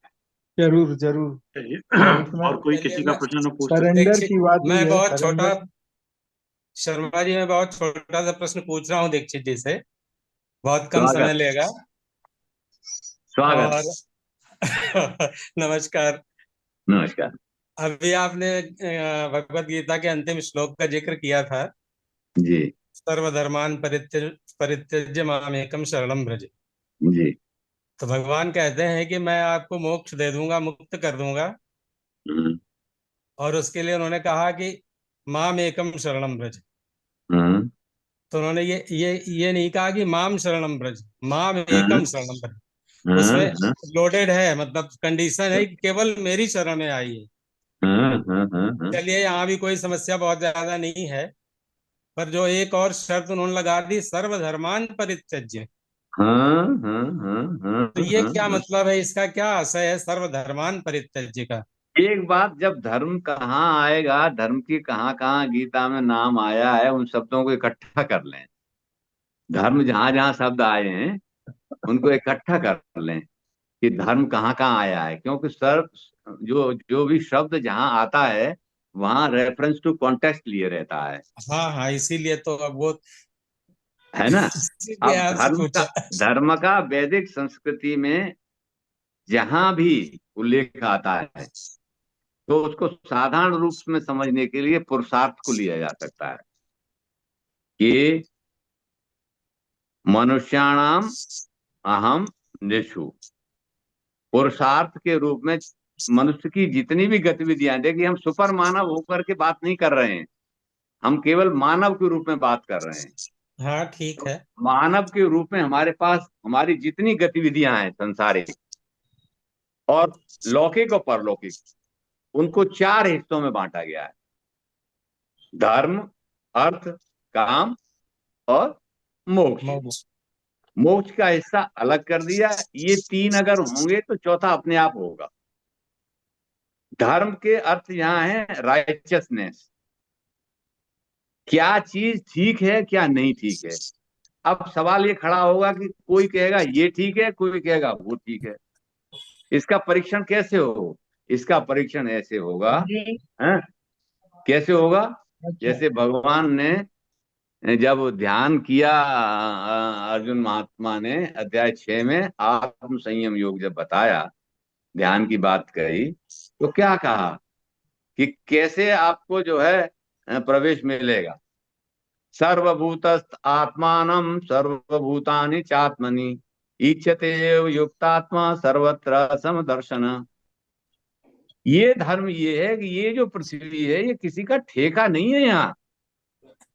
जरूर जरूर। चलिए, और इसमें और कोई चलिए किसी का प्रश्न हो पूछ सकते सरेंडर दीक्षित, की बात भी मैं है, बहुत छोटा, सरेंडर। शर्मा जी मैं बहुत छोटा सा प्रश्न पूछ रहा हूँ दीक्षित जी से, बहुत कम समय स्वागत, लेगा। स्वागत। और नमस्कार। नमस्कार। अभी आपने भगवत गीता के अंतिम श्लोक का जिक्र किया था, जी। सर्वधर्मान परित्यज्य मामेकम शरणम व्रज। जी। तो भगवान कहते हैं कि मैं आपको मोक्ष दे दूंगा, मुक्त कर दूंगा। हम्म। और उसके लिए उन्होंने कहा कि माम एकम शरणम व्रज। हम्म। तो उन्होंने ये नहीं कहा कि माम शरणम व्रज, माम हम्म। एकम शरणम व्रज। उसमें हम्म। लोडेड है, मतलब कंडीशन है कि केवल मेरी शरण में आइए। हम्म। चलिए, यहाँ भी कोई समस्या बहुत ज्यादा नहीं है, पर जो एक और शर्त उन्होंने लगा दी, सर्वधर्मान परित्यज्य। तो ये क्या मतलब है, इसका क्या आशय है सर्वधर्मान परित्यज्य का? एक बात, जब धर्म कहाँ आएगा, धर्म की कहाँ कहाँ गीता में नाम आया है, उन शब्दों को इकट्ठा कर लें। धर्म जहां जहां शब्द आए हैं उनको इकट्ठा कर लें कि धर्म कहाँ कहाँ आया है, क्योंकि सर जो जो भी शब्द जहाँ आता है वहां रेफरेंस टू कॉन्टेक्स्ट लिए रहता हाँ हाँ, इसीलिए तो अब वो है ना। इसीलिए अब आपसे पूछा। धर्म का वैदिक संस्कृति में जहां भी उल्लेख आता है तो उसको साधारण रूप में समझने के लिए पुरुषार्थ को लिया जा सकता है कि मनुष्याणाम अहम निषु, पुरुषार्थ के रूप में मनुष्य की जितनी भी गतिविधियां, देखिए हम सुपर मानव होकर के बात नहीं कर रहे हैं, हम केवल मानव के रूप में बात कर रहे हैं। हाँ ठीक तो है। मानव के रूप में हमारे पास हमारी जितनी गतिविधियां हैं संसारिक और लौकिक और परलौकिक, उनको 4 हिस्सों में बांटा गया है: धर्म, अर्थ, काम और मोक्ष। मोक्ष। मोक्ष का हिस्सा अलग कर दिया। ये 3 अगर होंगे तो चौथा अपने आप होगा। धर्म के अर्थ यहाँ है राइचियसनेस, क्या चीज ठीक है क्या नहीं ठीक है। अब सवाल ये खड़ा होगा कि कोई कहेगा ये ठीक है, कोई कहेगा वो ठीक है। इसका परीक्षण कैसे हो? इसका परीक्षण ऐसे होगा, है? कैसे होगा? अच्छा। जैसे भगवान ने जब ध्यान किया, अर्जुन महात्मा ने अध्याय 6 में आत्म संयम योग जब बताया, ध्यान की बात कही, तो क्या कहा कि कैसे आपको जो है प्रवेश मिलेगा। सर्वभूतस्त आत्मानं सर्वभूतानि चात्मनि इच्छते एव युक्तात्मा सर्वत्र समदर्शन। ये धर्म ये है कि ये जो पृथ्वी है ये किसी का ठेका नहीं है। यहाँ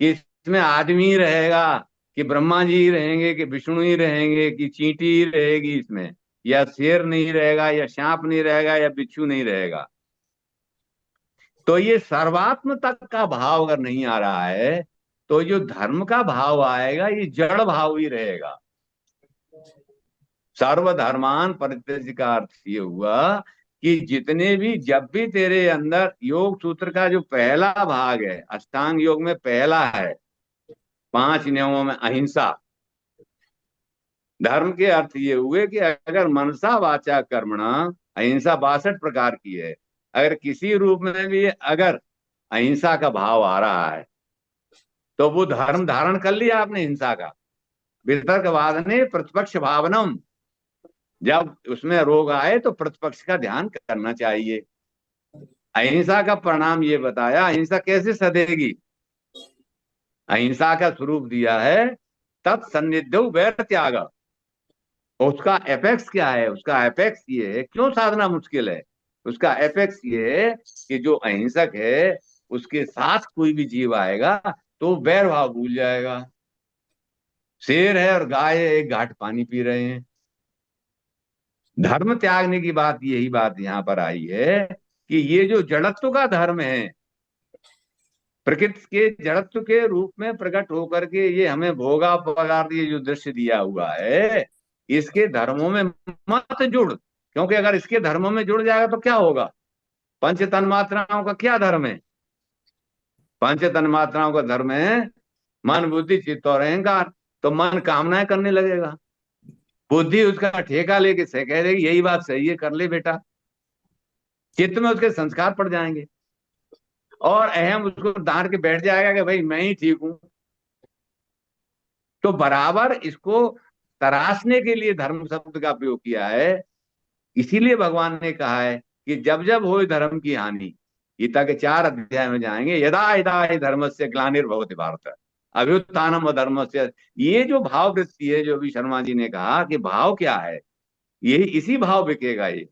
कि इसमें आदमी रहेगा, कि ब्रह्मा जी रहेंगे, कि विष्णु ही रहेंगे, कि चींटी ही रहेगी इसमें, या शेर नहीं रहेगा, या सांप नहीं रहेगा, या बिच्छू नहीं रहेगा। तो ये सर्वात्म तक का भाव अगर नहीं आ रहा है तो जो धर्म का भाव आएगा ये जड़ भाव ही रहेगा। सर्वधर्मान परित्यज्य का अर्थ ये हुआ कि जितने भी, जब भी तेरे अंदर योग सूत्र का जो पहला भाग है, अष्टांग योग में पहला है 5 नियमों में अहिंसा, धर्म के अर्थ ये हुए कि अगर मनसा वाचा कर्मणा, अहिंसा 62 प्रकार की है, अगर किसी रूप में भी अगर अहिंसा का भाव आ रहा है तो वो धर्म धारण कर लिया आपने हिंसा का। वितर्कवाद ने प्रतिपक्ष भावनम, जब उसमें रोग आए तो प्रतिपक्ष का ध्यान करना चाहिए। अहिंसा का परिणाम ये बताया, अहिंसा कैसे सदेगी। अहिंसा का स्वरूप दिया है तत्सन्निध्यो वैर त्याग। उसका एपेक्स क्या है? उसका एपेक्स ये है, क्यों साधना मुश्किल है, उसका एपेक्स ये है कि जो अहिंसक है उसके साथ कोई भी जीव आएगा तो वैर भाव भूल जाएगा। शेर है और गाय है, एक घाट पानी पी रहे हैं। धर्म त्यागने की बात, यही बात यहाँ पर आई है कि ये जो जड़त्व का धर्म है, प्रकृति के जड़त्व के रूप में प्रकट होकर के ये हमें भोगा पदार्थ ये जो दृश्य दिया हुआ है, इसके धर्मों में मत जुड़। क्योंकि अगर इसके धर्मों में जुड़ जाएगा तो क्या होगा? पंच तन्मात्राओं का क्या धर्म है? पंच तन्मात्राओं का धर्म है मन, बुद्धि, चित्त और अहंकार। तो मन कामनाएं करने लगेगा, बुद्धि उसका ठेका लेके से कह देगी यही बात सही है, कर ले बेटा। चित्त में उसके संस्कार पड़ जाएंगे और अहम उसको दार के बैठ जाएगा कि भाई मैं ही ठीक हूं। तो बराबर इसको तराशने के लिए धर्म शब्द का प्रयोग किया है। इसीलिए भगवान ने कहा है कि जब जब हो धर्म की हानि, गीता के 4 अध्याय में जाएंगे, यदा यदा ही धर्म से ग्लानिर्भवति भारत अभ्युत्थानम धर्म से। ये जो भाव वृत्ति है, जो अभी शर्मा जी ने कहा कि भाव क्या है, यही इसी भाव बिकेगा। ये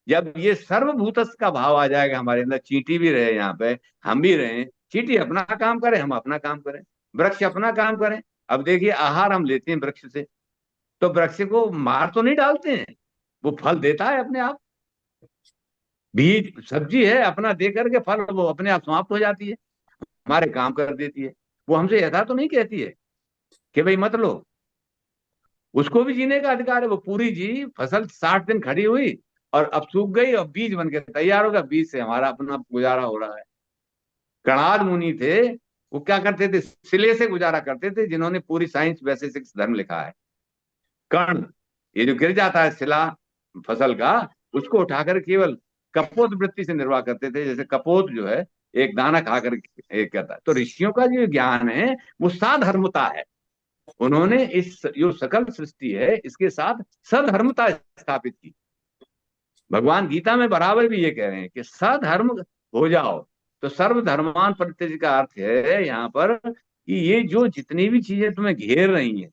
जब ये सर्वभूतस का भाव आ जाएगा हमारे अंदर, चींटी भी रहे यहाँ पे, हम भी रहे, चींटी अपना काम करे, हम अपना काम करें, वृक्ष अपना काम करें। अब देखिए आहार हम लेते हैं वृक्ष से, तो वृक्ष को मार तो नहीं डालते हैं, वो फल देता है अपने आप। बीज सब्जी है, अपना दे करके फल वो अपने आप समाप्त हो जाती है, हमारे काम कर देती है। वो हमसे यथा तो नहीं कहती है कि भाई मत लो, उसको भी जीने का अधिकार है। वो पूरी जी, फसल 60 दिन खड़ी हुई और अब सूख गई और बीज बन के तैयार होगा, बीज से हमारा अपना गुजारा हो रहा है। कणाद मुनि थे, वो क्या करते थे? सिले से गुजारा करते थे, जिन्होंने पूरी साइंस बेसिक्स धर्म लिखा है। कर्ण ये जो गिर जाता है सिला फसल का, उसको उठाकर केवल कपोत वृत्ति से निर्वाह करते थे। जैसे कपोत जो है एक दाना खाकर एक करता है। तो ऋषियों का जो ज्ञान है वो साधर्मता है। उन्होंने इस जो सकल सृष्टि है इसके साथ सधर्मता स्थापित की। भगवान गीता में बराबर भी ये कह रहे हैं कि सधर्म हो जाओ। तो सर्वधर्मान परित्यज का अर्थ है यहाँ पर कि ये जो जितनी भी चीजें तुम्हें घेर रही हैं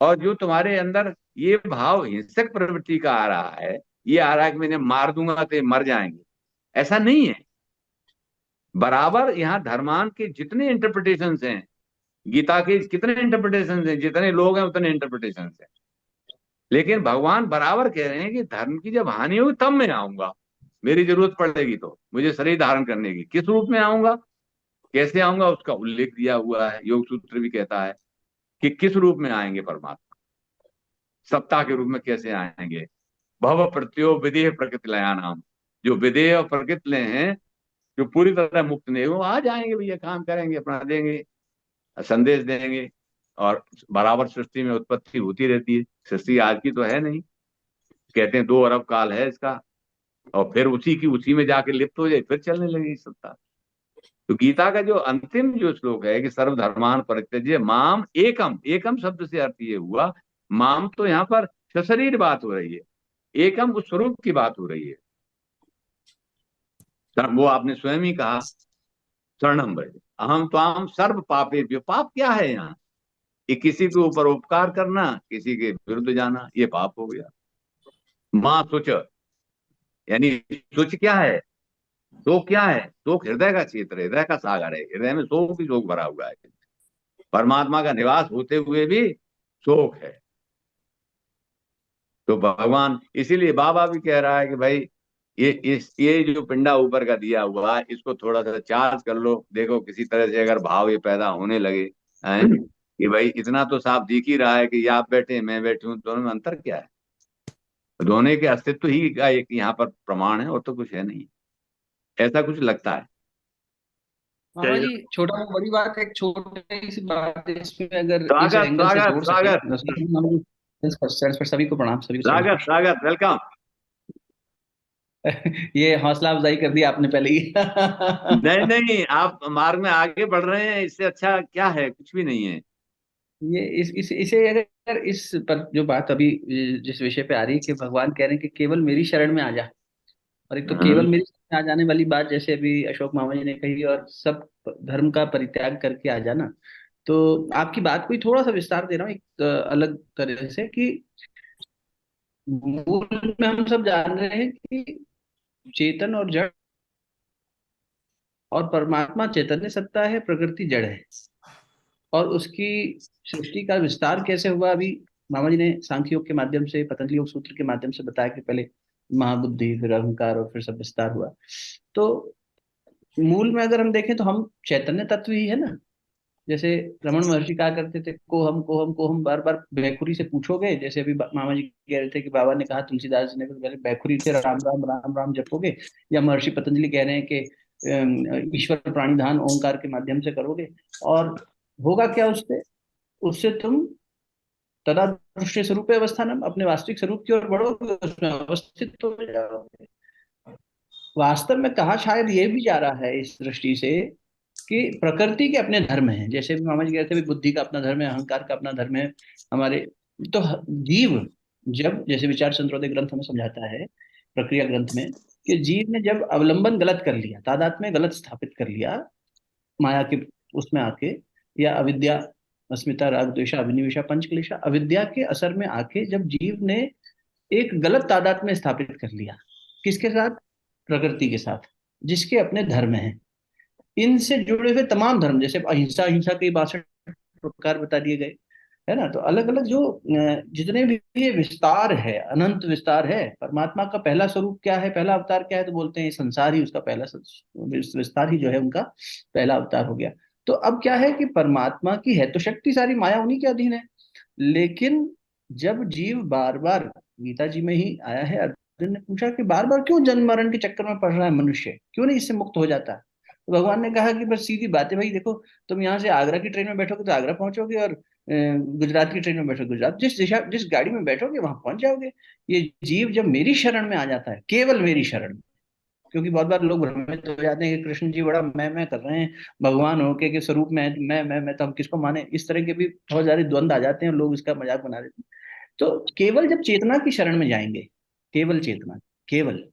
और जो तुम्हारे अंदर ये भाव हिंसक प्रवृत्ति का आ रहा है, ये आ रहा है कि मैंने मार दूंगा तो ये मर जाएंगे, ऐसा नहीं है। बराबर यहाँ धर्मान के जितने इंटरप्रिटेशंस हैं, गीता के कितने इंटरप्रिटेशंस हैं, जितने लोग हैं उतने इंटरप्रिटेशंस हैं, लेकिन भगवान बराबर कह रहे हैं कि धर्म की जब हानि होगी तब मैं आऊंगा, मेरी जरूरत पड़ेगी तो मुझे शरीर धारण करने की। किस रूप में आऊंगा, कैसे आऊंगा, उसका उल्लेख दिया हुआ है। योग सूत्र भी कहता है कि किस रूप में आएंगे परमात्मा, सत्ता के रूप में कैसे आएंगे। भव प्रत्यो विदेह प्रकृति लया नाम, जो विदेह और प्रकृति लय हैं, जो पूरी तरह मुक्त नहीं, वो आ जाएंगे भैया, काम करेंगे, अपना देंगे, संदेश देंगे। और बराबर सृष्टि में उत्पत्ति होती रहती है। सृष्टि आज की तो है नहीं, कहते हैं 2 अरब काल है इसका, और फिर उसी में जाके लिप्त हो जाए, फिर चलने लगेगी सत्ता। तो गीता का जो अंतिम जो श्लोक है कि सर्वधर्मान परित्यज्य माम एकम, एकम शब्द से अर्थ ये हुआ, माम तो यहाँ पर सशरीर बात हो रही है, एकम उस स्वरूप की बात हो रही है। वो आपने स्वयं ही कहा, शरणम ब्रज अहम त्वाम सर्व पापेभ्यो। पाप क्या है यहाँ, ये किसी के ऊपर उपकार करना, किसी के विरुद्ध जाना, ये पाप हो गया। माँ शुच, यानी शुच क्या है, शोक क्या है, शोक हृदय का क्षेत्र, हृदय का सागर है, हृदय में शोक ही शोक भरा हुआ है। परमात्मा का निवास होते हुए भी शोक है। तो भगवान इसीलिए बाबा भी कह रहा है कि भाई ये जो पिंडा ऊपर का दिया हुआ है, इसको थोड़ा सा चार्ज कर लो, देखो किसी तरह से अगर भाव ये पैदा होने लगे हैं कि भाई इतना तो साफ दिख ही रहा है कि ये आप बैठे मैं बैठी हूँ, दोनों में अंतर क्या है। दोनों के अस्तित्व ही का एक यहाँ पर प्रमाण है, और तो कुछ है नहीं, ऐसा कुछ लगता है। मामा जी, छोटा वो बड़ी बात है, एक छोटी सी बात है इसमें, अगर इस स्वागत एंगल से स्वागत जोड़ स्वागत सके। मामा जी, पर सभी को प्रणाम, सभी को स्वागत स्वागत, वेलकम। ये हौसला अफजाई कर दी आपने पहले ही। नहीं नहीं, आप मार्ग में आगे बढ़ रहे हैं, इससे अच्छा क्या है, कुछ भी नहीं है। ये इसे अगर इस पर जो बात अभी जिस विषय पे आ रही है कि भगवान कह रहे हैं कि केवल मेरी शरण में आ जा, और एक तो केवल मेरी शरण में आ जाने वाली बात जैसे अभी अशोक मामा जी ने कही, और सब धर्म का परित्याग करके आ जाना। तो आपकी बात को ही थोड़ा सा विस्तार दे रहा हूँ एक अलग तरह से, कि मूल में हम सब जान रहे हैं कि चेतन और जड़, और परमात्मा चैतन्य सत्ता है, प्रकृति जड़ है। और उसकी सृष्टि का विस्तार कैसे हुआ, अभी मामा जी ने सांख्य योग के माध्यम से, पतंजलि योग सूत्र के माध्यम से बताया कि पहले महाबुद्धि, फिर अहंकार, और फिर सब विस्तार हुआ। तो मूल में अगर हम देखें तो हम चैतन्य तत्व ही है ना। जैसे रमन महर्षि कहा करते थे, कोहम कोहम कोहम, बार बार बैखुरी से पूछोगे। जैसे अभी मामा जी कह रहे थे कि बाबा ने कहा, तुलसीदास जी ने पहले बैखुरी से राम राम राम राम जपोगे, या महर्षि पतंजलि कह रहे हैं कि ईश्वर प्राणिधान ओंकार के माध्यम से करोगे। और होगा क्या उससे, उससे तुम तदा दृश्य स्वरूप अवस्थानम, अपने वास्तविक स्वरूप की ओर बढ़ोगे, उसमें अवस्थित हो जाओगे। वास्तव में कहा शायद ये भी जा रहा है इस दृष्टि से कि प्रकृति के अपने धर्म हैं। जैसे भी मामा जी कहते हैं, बुद्धि का अपना धर्म है, अहंकार का अपना धर्म है हमारे। तो जीव जब, जैसे विचार संत्रोदय ग्रंथ हमें समझाता है, प्रक्रिया ग्रंथ में, कि जीव ने जब अवलंबन गलत कर लिया, तादात्म्य में गलत स्थापित कर लिया, माया के उसमें आके, या अविद्या, अस्मिता, राग, द्वेषा, अभिनिवेशा, पंचक्लेशा, अविद्या के असर में आके जब जीव ने एक गलत तादात्म्य स्थापित कर लिया, किसके साथ, प्रकृति के साथ, जिसके अपने धर्म हैं। इनसे जुड़े हुए तमाम धर्म, जैसे अहिंसा, हिंसा के 62 प्रकार बता दिए गए, है ना। तो अलग अलग जो जितने भी ये विस्तार है, अनंत विस्तार है। परमात्मा का पहला स्वरूप क्या है, पहला अवतार क्या है, तो बोलते हैं संसार ही उसका पहला विस्तार ही जो है उनका पहला अवतार हो गया। तो अब क्या है कि परमात्मा की है तो शक्ति सारी माया उन्हीं के अधीन है, लेकिन जब जीव बार बार, गीता जी में ही आया है, अर्जुन ने पूछा कि बार बार क्यों जन्म मरण के चक्कर में पड़ रहा है मनुष्य, क्यों नहीं इससे मुक्त हो जाता। तो भगवान ने कहा कि बस सीधी बात है भाई, देखो तुम यहाँ से आगरा की ट्रेन में बैठोगे तो आगरा पहुंचोगे, और गुजरात की ट्रेन में बैठो गुजरात, जिस गाड़ी में बैठोगे वहां पहुंच जाओगे। ये जीव जब मेरी शरण में आ जाता है, केवल मेरी शरण में, क्योंकि बहुत बार लोग भ्रमित हो जाते हैं कि कृष्ण जी बड़ा मैं कर रहे हैं भगवान होके के स्वरूप में है, मैं तो हम किसको माने, इस तरह के भी बहुत सारे द्वंद आ जाते हैं, लोग इसका मजाक बना देते हैं। तो केवल जब चेतना की शरण में जाएंगे, केवल चेतना, केवल,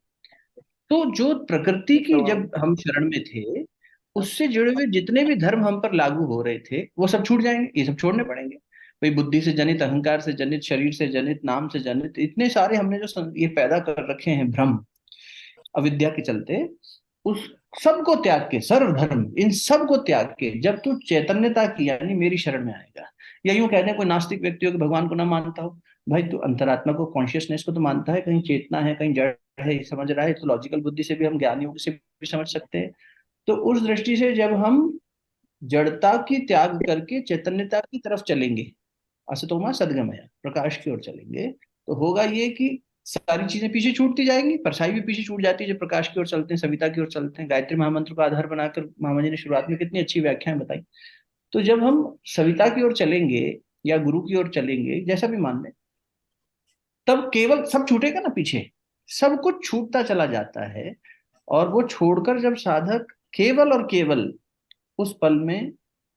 तो जो प्रकृति की जब हम शरण में थे, उससे जुड़े हुए जितने भी धर्म हम पर लागू हो रहे थे वो सब छूट जाएंगे, ये सब छोड़ने पड़ेंगे। भाई बुद्धि से जनित, अहंकार से जनित, शरीर से जनित, नाम से जनित, इतने सारे हमने जो ये पैदा कर रखे हैं भ्रम अविद्या के चलते, उस सबको त्याग के, सर्वधर्म इन सब को त्याग के जब तू चैतन्यता की यानी मेरी शरण में आएगा, या यूं कहते हैं कोई नास्तिक व्यक्ति हो कि भगवान को ना मानता हो, भाई तू अंतरात्मा को, कॉन्शियसनेस को तो मानता है, कहीं चेतना है कहीं जड़ है, ये समझ रहा है, तो लॉजिकल बुद्धि से भी हम ज्ञान योग से भी समझ सकते हैं। तो उस दृष्टि से जब हम जड़ता की त्याग करके चैतन्यता की तरफ चलेंगे, असतोमा सद्गमया, प्रकाश की ओर चलेंगे, तो होगा ये कि सारी चीजें पीछे छूटती जाएंगी, परछाई भी पीछे छूट जाती है जब प्रकाश की ओर चलते हैं, सविता की ओर चलते हैं। गायत्री महामंत्र को आधार बनाकर मामा जी ने शुरुआत में कितनी अच्छी व्याख्याएं बताई। तो जब हम सविता की ओर चलेंगे या गुरु की ओर चलेंगे, जैसा भी मान लें, तब केवल सब छूटेगा ना, पीछे सब कुछ छूटता चला जाता है। और वो छोड़कर जब साधक केवल और केवल उस पल में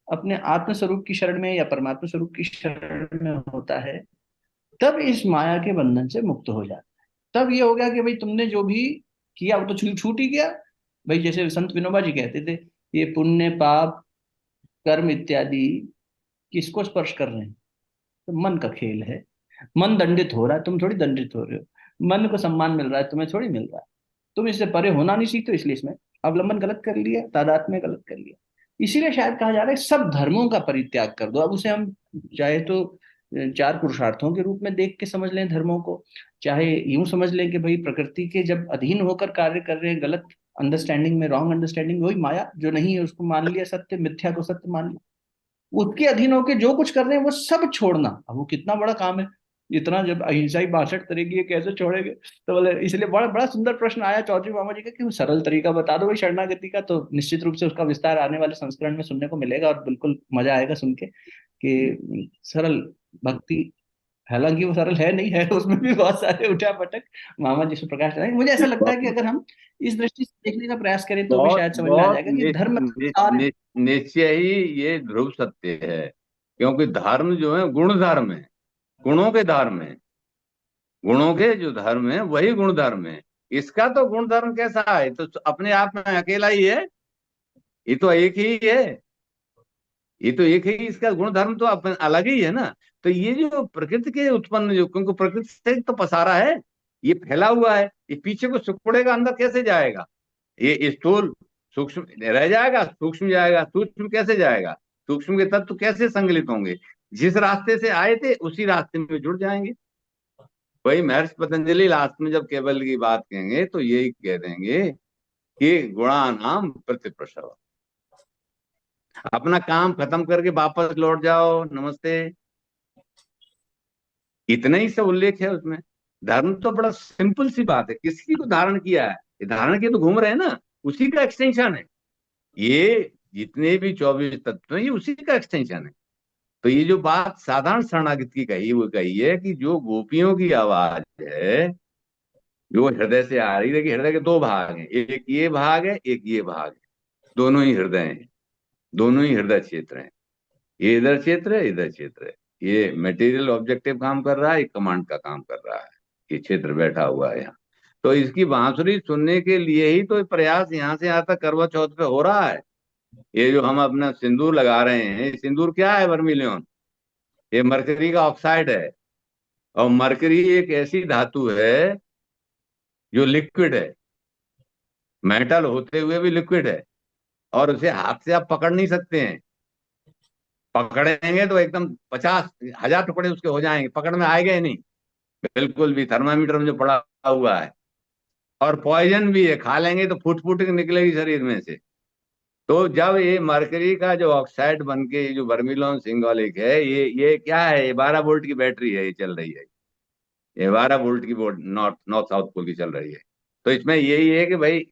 अपने आत्म स्वरूप की शरण में या परमात्मा स्वरूप की शरण में होता है, तब इस माया के बंधन से मुक्त हो जाता है। तब ये हो गया कि भाई तुमने जो भी किया वो तो छूट ही गया। भाई जैसे संत विनोबा जी कहते थे, ये पुण्य पाप कर्म इत्यादि किसको स्पर्श कर रहे हैं? तो मन का खेल है। मन दंडित हो रहा है, तुम थोड़ी दंडित हो रहे हो। मन को सम्मान मिल रहा है, तुम्हें थोड़ी मिल रहा है। तुम इससे परे होना नहीं सीखते, इसलिए इसमें अवलंबन गलत कर लिया, तादात्म्य गलत कर लिया। इसीलिए शायद कहा जा रहा है सब धर्मों का परित्याग कर दो। अब उसे हम चाहे तो चार पुरुषार्थों के रूप में देख के समझ लें धर्मों को, चाहे यूं समझ लें कि भाई प्रकृति के जब अधीन होकर कार्य कर रहे हैं, गलत अंडरस्टैंडिंग में, रॉन्ग अंडरस्टैंडिंग, वही माया जो नहीं है उसको मान लिया सत्य, मिथ्या को सत्य मान लिया, उसके अधीन होकर जो कुछ कर रहे हैं वो सब छोड़ना। अब वो कितना बड़ा काम है, इतना जब अहिंसा ही 62 करेगी, ये कैसे छोड़ेंगे? तो बोले, इसलिए बड़ा बड़ा सुंदर प्रश्न आया चौधरी मामा जी का कि वो सरल तरीका बता दो भाई शरणागति का। तो निश्चित रूप से उसका विस्तार आने वाले संस्करण में सुनने को मिलेगा और बिल्कुल मजा आएगा सुन के कि सरल भक्ति, हालांकि वो सरल है नहीं है, उसमें भी बहुत सारे उठा पटक मामा जी से प्रकाश डालेंगे। मुझे ऐसा लगता है कि अगर हम इस दृष्टि से देखने का प्रयास करें तो भी बहुत शायद समझ में आ बहुत जाएगा कि धर्म सारे। निश्चय ही ये ध्रुव सत्य है, क्योंकि धर्म जो है गुण धर्म है, गुणों के धर्म है, गुणों के जो धर्म है वही गुण धर्म है। इसका तो गुण धर्म कैसा है, तो अपने आप में अकेला ही है, ये तो एक ही है, ये तो एक ही, इसका गुण धर्म तो अपन अलग ही है ना। तो ये जो प्रकृति के उत्पन्न, जो क्योंकि प्रकृति से तो पसारा है, ये फैला हुआ है, ये पीछे को सिकुड़ेगा, अंदर कैसे जाएगा? ये स्थूल सूक्ष्म रह जाएगा, सूक्ष्म जाएगा, सूक्ष्म कैसे जाएगा? सूक्ष्म के तत्व कैसे संगलित होंगे? जिस रास्ते से आए थे उसी रास्ते में जुड़ जाएंगे। वही महर्षि पतंजलि लास्ट में जब केवल की बात कहेंगे तो यही कह देंगे कि गुणानाम प्रतिप्रसव, अपना काम खत्म करके वापस लौट जाओ, नमस्ते। इतना ही सब उल्लेख है उसमें। धर्म तो बड़ा सिंपल सी बात है, किसी को धारण किया है, ये धारण किए तो घूम रहे हैं ना, उसी का एक्सटेंशन है। ये जितने भी 24 तत्व हैं ये उसी का एक्सटेंशन है। तो ये जो बात साधारण शरणागति की कही, वो कही है कि जो गोपियों की आवाज है, जो हृदय से आ रही है, कि हृदय के दो भाग हैं, एक ये भाग है, एक ये भाग है, दोनों ही हृदय हैं, दोनों ही हृदय क्षेत्र हैं। ये इधर क्षेत्र है, इधर क्षेत्र है। ये मटेरियल ऑब्जेक्टिव काम कर रहा है, ये कमांड का काम कर रहा है, ये क्षेत्र बैठा हुआ है यहाँ। तो इसकी बांसुरी सुनने के लिए ही तो प्रयास यहाँ से यहाँ तक करवा चौथ पे हो रहा है। ये जो हम अपना सिंदूर लगा रहे हैं, सिंदूर क्या है? वर्मिलियन, ये मरकरी का ऑक्साइड है। और मरकरी एक ऐसी धातु है जो लिक्विड है, मेटल होते हुए भी लिक्विड है, और उसे हाथ से आप पकड़ नहीं सकते हैं। पकड़ेंगे तो एकदम 50,000 टुकड़े उसके हो जाएंगे, पकड़ में आएगा ही नहीं बिल्कुल भी, थर्मामीटर में जो पड़ा हुआ है। और पॉइजन भी है, खा लेंगे तो फूट फूट के निकलेगी शरीर में से। तो जब ये मरकरी का जो ऑक्साइड बन के जो बर्मिलोन सिंगोलिक है, ये क्या है? ये 12 वोल्ट की बैटरी है, ये चल रही है, ये 12 वोल्ट की board, north north south pole की चल रही है। तो इसमें यही है कि भाई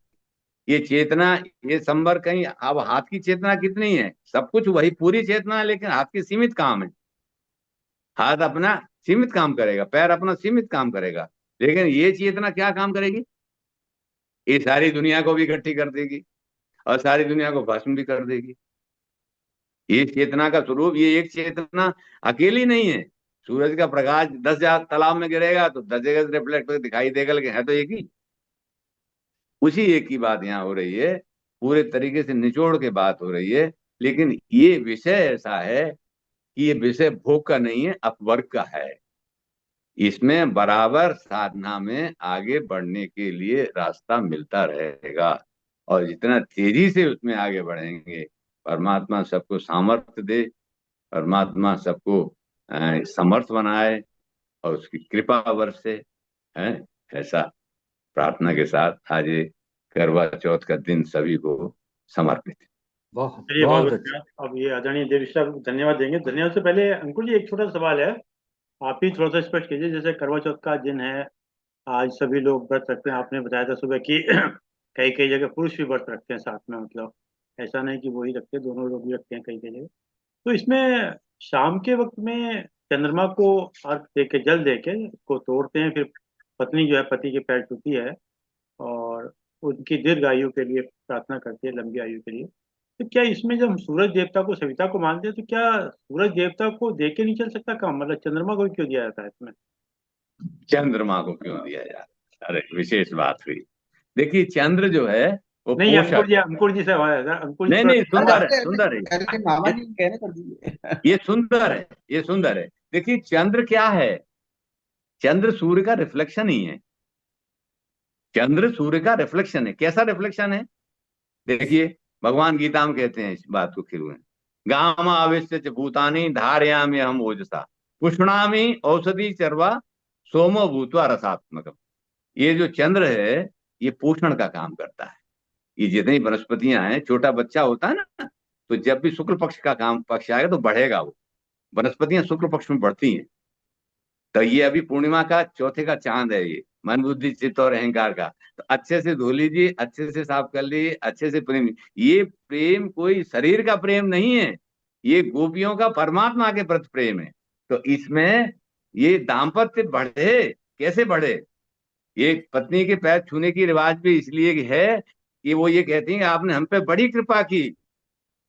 ये चेतना, ये संबर कहीं, अब हाथ की चेतना कितनी है? सब कुछ वही पूरी चेतना है, लेकिन हाथ की सीमित काम है। हाथ अपना सीमित काम करेगा, पैर अपना सीमित काम करेगा, लेकिन ये चेतना क्या काम करेगी? ये सारी दुनिया को भी इकट्ठी कर देगी और सारी दुनिया को भस्म भी कर देगी। ये चेतना का स्वरूप, ये एक चेतना अकेली नहीं है। सूरज का प्रकाश 10 जगह तालाब में गिरेगा तो 10 जगह से रिफ्लेक्ट होकर दिखाई देगा, लेकिन है तो एक ही। उसी एक की बात यहाँ हो रही है, पूरे तरीके से निचोड़ के बात हो रही है। लेकिन ये विषय ऐसा है कि ये विषय भोग का नहीं है, अपवर्ग का है। इसमें बराबर साधना में आगे बढ़ने के लिए रास्ता मिलता रहेगा, और जितना तेजी से उसमें आगे बढ़ेंगे, परमात्मा सबको सामर्थ्य दे, परमात्मा सबको समर्थ बनाए और उसकी कृपा बरसे, है ऐसा प्रार्थना के साथ आज ये करवा चौथ का दिन सभी को समर्पित है। बहुत चलिए बहुत बहुत अच्छा। अच्छा। अब ये आदरणीय देव ऋषि को धन्यवाद देंगे। धन्यवाद से पहले अंकुर जी एक छोटा सवाल है, आप ही थोड़ा सा स्पष्ट कीजिए। जैसे करवा चौथ का दिन है, आज सभी लोग व्रत रखते हैं, आपने बताया था सुबह कि कई कई जगह पुरुष भी व्रत रखते हैं साथ में, मतलब ऐसा नहीं कि वो ही रखते हैं, दोनों लोग भी रखते हैं कई कई जगह। तो इसमें शाम के वक्त में चंद्रमा को अर्घ दे के, जल दे के उसको तोड़ते हैं, फिर पत्नी जो है पति के पैर छूती है और उनकी दीर्घ आयु के लिए प्रार्थना करती है, लंबी आयु के लिए। तो क्या इसमें जब हम सूरज देवता को, सविता को मानते हैं, तो क्या सूरज देवता को दे के नहीं चल सकता काम? मतलब चंद्रमा को भी क्यों दिया जाता है इसमें? चंद्रमा को क्यों दिया जाता है? अरे विशेष बात हुई। देखिए चंद्र जो है वो नहीं, पोषक है। अंकुर जी से आवाज है, अंकुर जी नहीं थोड़ा नहीं, सुंदर है, अरे सुंदर है। अरे मामा जी कहने कर दीजिए। ये सुंदर है, ये सुंदर है। देखिए चंद्र क्या है? चंद्र सूर्य का रिफ्लेक्शन ही है। चंद्र सूर्य का रिफ्लेक्शन है। कैसा रिफ्लेक्शन है? देखिए भगवान गीता में कहते हैं इस बात को खिल में, गाम आवेश्य भूतानी धारयामि हम ओजसा पुष्णामि औषधि चर्वा सोमो भूत्वा रसात्मकम। ये जो चंद्र है ये पोषण का काम करता है। ये जितनी वनस्पतियां हैं, छोटा बच्चा होता है ना, तो जब भी शुक्ल पक्ष का काम पक्ष आएगा तो बढ़ेगा वो। वनस्पतियां शुक्ल पक्ष में बढ़ती हैं। तो ये अभी पूर्णिमा का चौथे का चांद है, ये मन बुद्धि चित्त और अहंकार का। तो अच्छे से धो लीजिए, अच्छे से साफ कर लीजिए, अच्छे से प्रेम। ये प्रेम कोई शरीर का प्रेम नहीं है, ये गोपियों का परमात्मा के प्रति प्रेम है। तो इसमें ये दाम्पत्य बढ़े, कैसे बढ़े? ये पत्नी के पैर छूने की रिवाज भी इसलिए है कि वो ये कहती है आपने हम पे बड़ी कृपा की,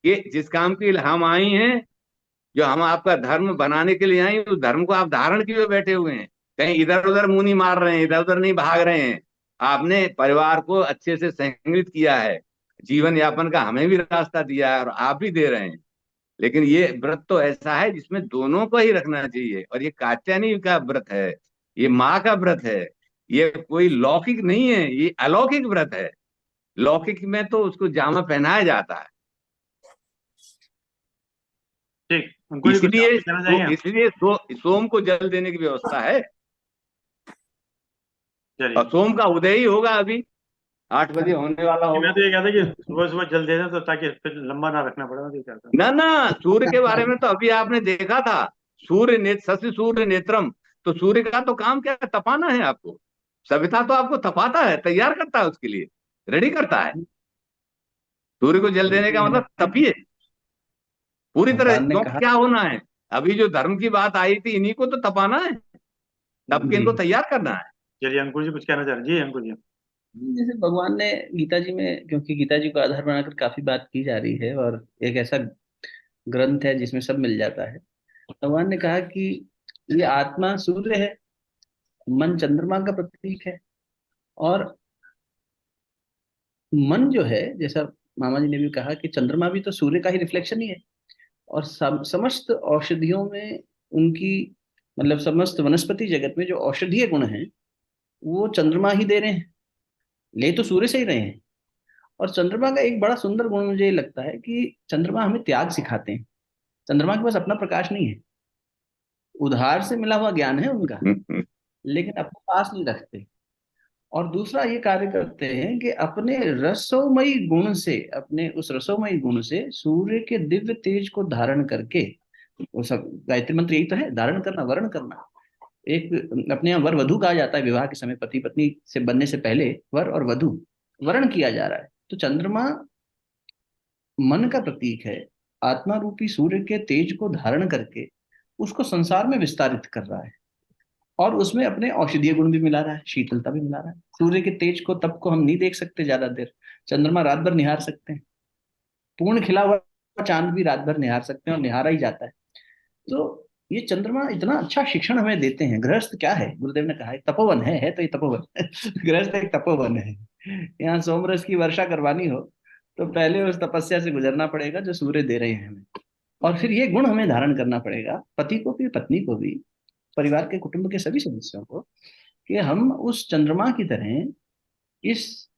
कि जिस काम के लिए हम आई हैं, जो हम आपका धर्म बनाने के लिए आए, उस धर्म को आप धारण किए हुए बैठे हुए हैं, कहीं इधर उधर मुंह नहीं मार रहे हैं, इधर उधर नहीं भाग रहे हैं। आपने परिवार को अच्छे से संगठित किया है, जीवन यापन का हमें भी रास्ता दिया है और आप भी दे रहे हैं। लेकिन ये व्रत तो ऐसा है जिसमें दोनों को ही रखना चाहिए, और ये कात्यायनी का व्रत है, ये माँ का व्रत है, ये कोई लौकिक नहीं है, ये अलौकिक व्रत है। लौकिक में तो उसको जामा पहनाया जाता है। ठीक, अंकुर जी कुछ इसलिए आप कहना चाहेंगे? सोम को जल देने की व्यवस्था है, चलिए, और सोम का उदय ही होगा, अभी 8 बजे होने वाला मैं होगा। तो ये कहता कि सुबह सुबह जल दे दें तो ताकि फिर लंबा ना रखना पड़े, मैं तो ये कहता हूँ। ना ना, सूर्य के बारे में तो अभी आपने देखा था, सूर्य शशि सूर्य नेत्रम। तो सूर्य का तो काम क्या है? तपाना है आपको। सविता तो आपको तपाता है, तैयार करता है, उसके लिए रेडी करता है। सूर्य को जल देने का ये है मतलब तपिए पूरी तरह। भगवान ने क्योंकि कहा। क्या होना है, अभी जो धर्म की बात आई थी, इन्हीं को तो तपाना है, तब के जी इनको तैयार करना है। चलिए अंकुर जी कुछ कहना चाह रहे हैं? जी अंकुर जी। जैसे भगवान ने गीता जी में, क्योंकि गीता जी को आधार बनाकर काफी बात की जा रही है और एक ऐसा ग्रंथ है जिसमें सब मिल जाता है। भगवान ने कहा कि ये आत्मा सूर्य है, मन चंद्रमा का प्रतीक है, और मन जो है, जैसा मामा जी ने भी कहा कि चंद्रमा भी तो सूर्य का ही रिफ्लेक्शन ही है। और समस्त औषधियों में उनकी, मतलब समस्त वनस्पति जगत में जो औषधीय गुण हैं वो चंद्रमा ही दे रहे हैं, ले तो सूर्य से ही रहे हैं। और चंद्रमा का एक बड़ा सुंदर गुण मुझे ये लगता है कि चंद्रमा हमें त्याग सिखाते हैं। चंद्रमा के पास अपना प्रकाश नहीं है, उधार से मिला हुआ ज्ञान है उनका, लेकिन अपने पास नहीं रखते। और दूसरा ये कार्य करते हैं कि अपने रसोमयी गुण से, अपने उस रसोमयी गुण से सूर्य के दिव्य तेज को धारण करके, वो सब गायत्री मंत्र यही तो है, धारण करना, वर्ण करना। एक अपने यहाँ वर वधु कहा जाता है, विवाह के समय पति पत्नी से बनने से पहले वर और वधु वर्ण किया जा रहा है। तो चंद्रमा मन का प्रतीक है, आत्मा रूपी सूर्य के तेज को धारण करके उसको संसार में विस्तारित कर रहा है और उसमें अपने औषधीय गुण भी मिला रहा है, शीतलता भी मिला रहा है। सूर्य के तेज को, तप को हम नहीं देख सकते ज्यादा देर, चंद्रमा रात भर निहार सकते हैं, पूर्ण खिला हुआ चांद भी रात भर निहार सकते हैं और निहारा ही जाता है। तो ये चंद्रमा इतना अच्छा शिक्षण हमें देते हैं। गृहस्थ क्या है, गुरुदेव ने कहा है तपोवन है तो ये तपोवन गृहस्थ एक तपोवन है। यहाँ सोमरस की वर्षा करवानी हो तो पहले उस तपस्या से गुजरना पड़ेगा जो सूर्य दे रहे हैं हमें, और फिर ये गुण हमें धारण करना पड़ेगा, पति को भी, पत्नी को भी, परिवार के, कुटुंब के सभी सदस्यों को, कि हम उस चंद्रमा की तरह इस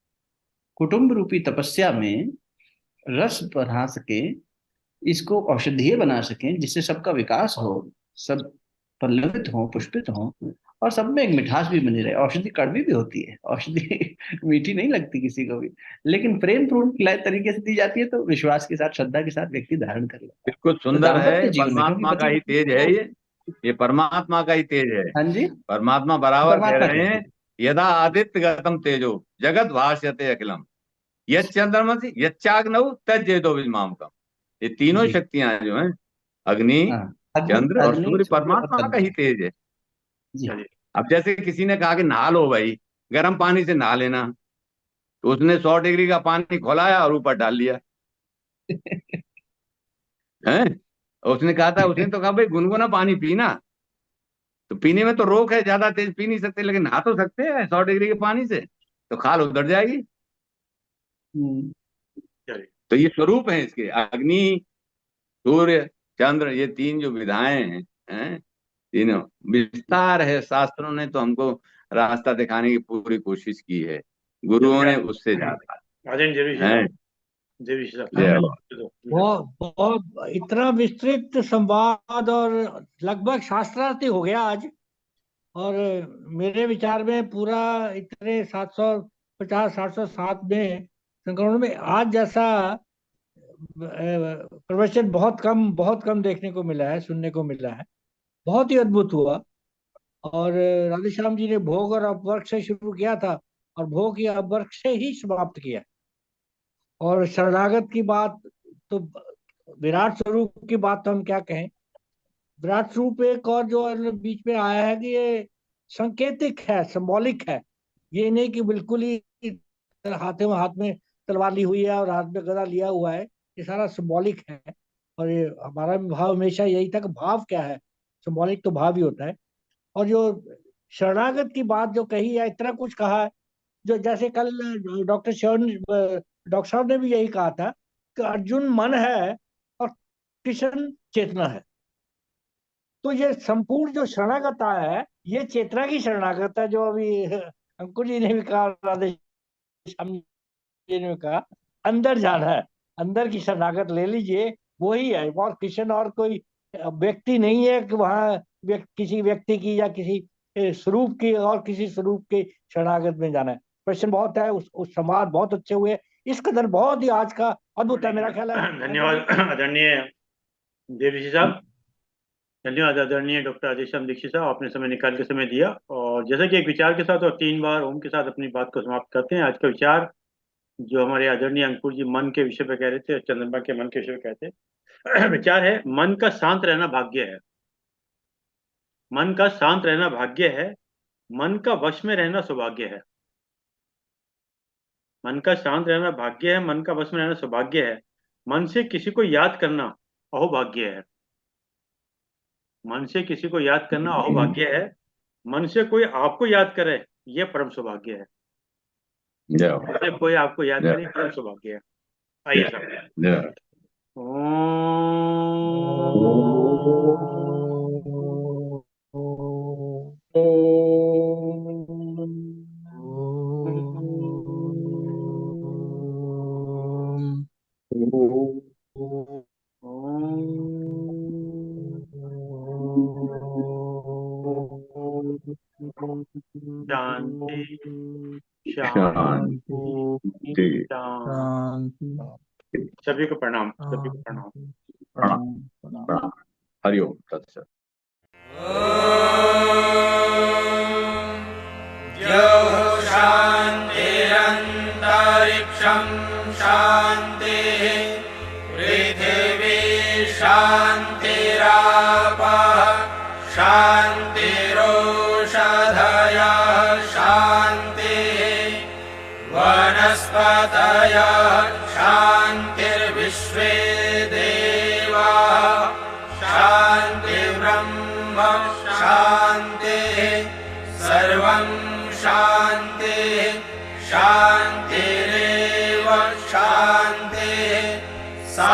कुटुंब रूपी तपस्या में रस बढ़ा सके, इसको औषधीय बना सकें, जिससे सबका विकास हो, सब पल्लवित हो, पुष्पित हो, और सब में एक मिठास भी बनी रहे। औषधि कड़वी भी होती है, औषधि मीठी नहीं लगती किसी को भी, लेकिन प्रेम पूर्ण तरीके से दी जाती है तो विश्वास के साथ, श्रद्धा के साथ व्यक्ति धारण कर लेता है। बिल्कुल सुंदर दाम्पत्य है, जीवन में, परमात्मा क्योंकि का ही पति- तेज है ये परमात्मा का ही तेज है। हाँ जी, परमात्मा बराबर कह परमात्मा रहे हैं, यदा आदित्य गतम तेजो जगत भाष्यते अखिलम यच्चंद्रमसि यच्चाग्नौ तज्जेतो विमामकम। ये तीनों जी। शक्तियां जो हैं, अग्नि, हाँ, चंद्र और अग्नि, सूर्य, सूर्य और परमात्मा का चंद्र। ही तेज है। जी। अब जैसे किसी ने कहा कि नहा लो भाई, गर्म पानी से नहा लेना, तो उसने 100 डिग्री का पानी खोलाया और ऊपर डाल लिया है। उसने कहा था, उसने तो कहा भाई गुनगुना पानी पीना, तो पीने में तो रोक है, ज्यादा तेज पी नहीं सकते, लेकिन नहा तो सकते हैं 100 डिग्री के पानी से, तो खाल उतर जाएगी। हम्म, तो ये स्वरूप है इसके, अग्नि, सूर्य, चंद्र, ये तीन जो विधाएं हैं, तीनों विस्तार है। शास्त्रों ने तो हमको रास्ता दिखाने की पूरी कोशिश की है, गुरुओं ने उससे ज्यादा है। बहुत इतना विस्तृत संवाद और लगभग शास्त्रार्थ ही हो गया आज। और मेरे विचार में पूरा इतने 750 707 में संक्रमण में आज जैसा प्रवचन बहुत कम देखने को मिला है, सुनने को मिला है। बहुत ही अद्भुत हुआ। और राधेश्याम जी ने भोग और अपवर्ग से शुरू किया था और भोग या अपवर्ग से ही समाप्त किया। और शरणागत की बात तो, विराट स्वरूप की बात तो हम क्या कहें। विराट स्वरूप एक और जो बीच में आया है कि ये सांकेतिक है, सिंबॉलिक है। ये नहीं कि बिल्कुल ही हाथ में तलवार ली हुई है और हाथ में गदा लिया हुआ है। ये सारा सिंबॉलिक है। और ये हमारा भी भाव हमेशा यही था कि भाव क्या है, सिंबॉलिक तो भाव ही होता है। और जो शरणागत की बात जो कही है, इतना कुछ कहा है, जो जैसे कल डॉक्टर साहब ने भी यही कहा था कि अर्जुन मन है और कृष्ण चेतना है। तो ये संपूर्ण जो शरणागत है, ये चेतना की शरणागत है, जो अभी अंकुर जी ने भी कहा, राधेश्याम जी ने भी कहा, अंदर जाना है, अंदर की शरणागत ले लीजिए, वही है। और कृष्ण और कोई व्यक्ति नहीं है कि वहाँ किसी व्यक्ति की या किसी स्वरूप की और किसी स्वरूप के शरणागत में जाना है। प्रश्न बहुत है, उस संवाद बहुत अच्छे हुए। इस कदर बहुत ही आज का अद्भुत है, मेरा ख्याल है। धन्यवाद आदरणीय देव साहब, धन्यवाद आदरणीय डॉक्टर राधेश्याम दीक्षित साहब, आपने समय निकाल के समय दिया। और जैसे कि एक विचार के साथ और 3 बार ओम के साथ अपनी बात को समाप्त करते हैं। आज का विचार जो हमारे आदरणीय अंकुर जी मन के विषय पे कह रहे थे, चंद्रमा के मन के विषय पे कहते हैं। विचार है, मन का शांत रहना भाग्य है। मन का शांत रहना भाग्य है, मन का वश में रहना सौभाग्य है। मन का शांत रहना भाग्य है, मन का वश में रहना सौभाग्य है। मन से किसी को याद करना अहोभाग्य है। मन से किसी को याद करना अहोभाग्य है। मन से कोई आपको याद करे, यह परम सौभाग्य है। मन से कोई आपको याद करे, परम सौभाग्य है। आइए साहब। शांति शांति शांति। सभी को प्रणाम, सभी को प्रणाम। प्रणाम। हरिओम तत्सत। शान्तिरन्तरिक्षं शान्तिः पृथिवी शान्तिरापः विश्वे देवा शान्ति ब्रह्म शान्ति सर्वं शान्ति शान्तिरेव शान्ति सा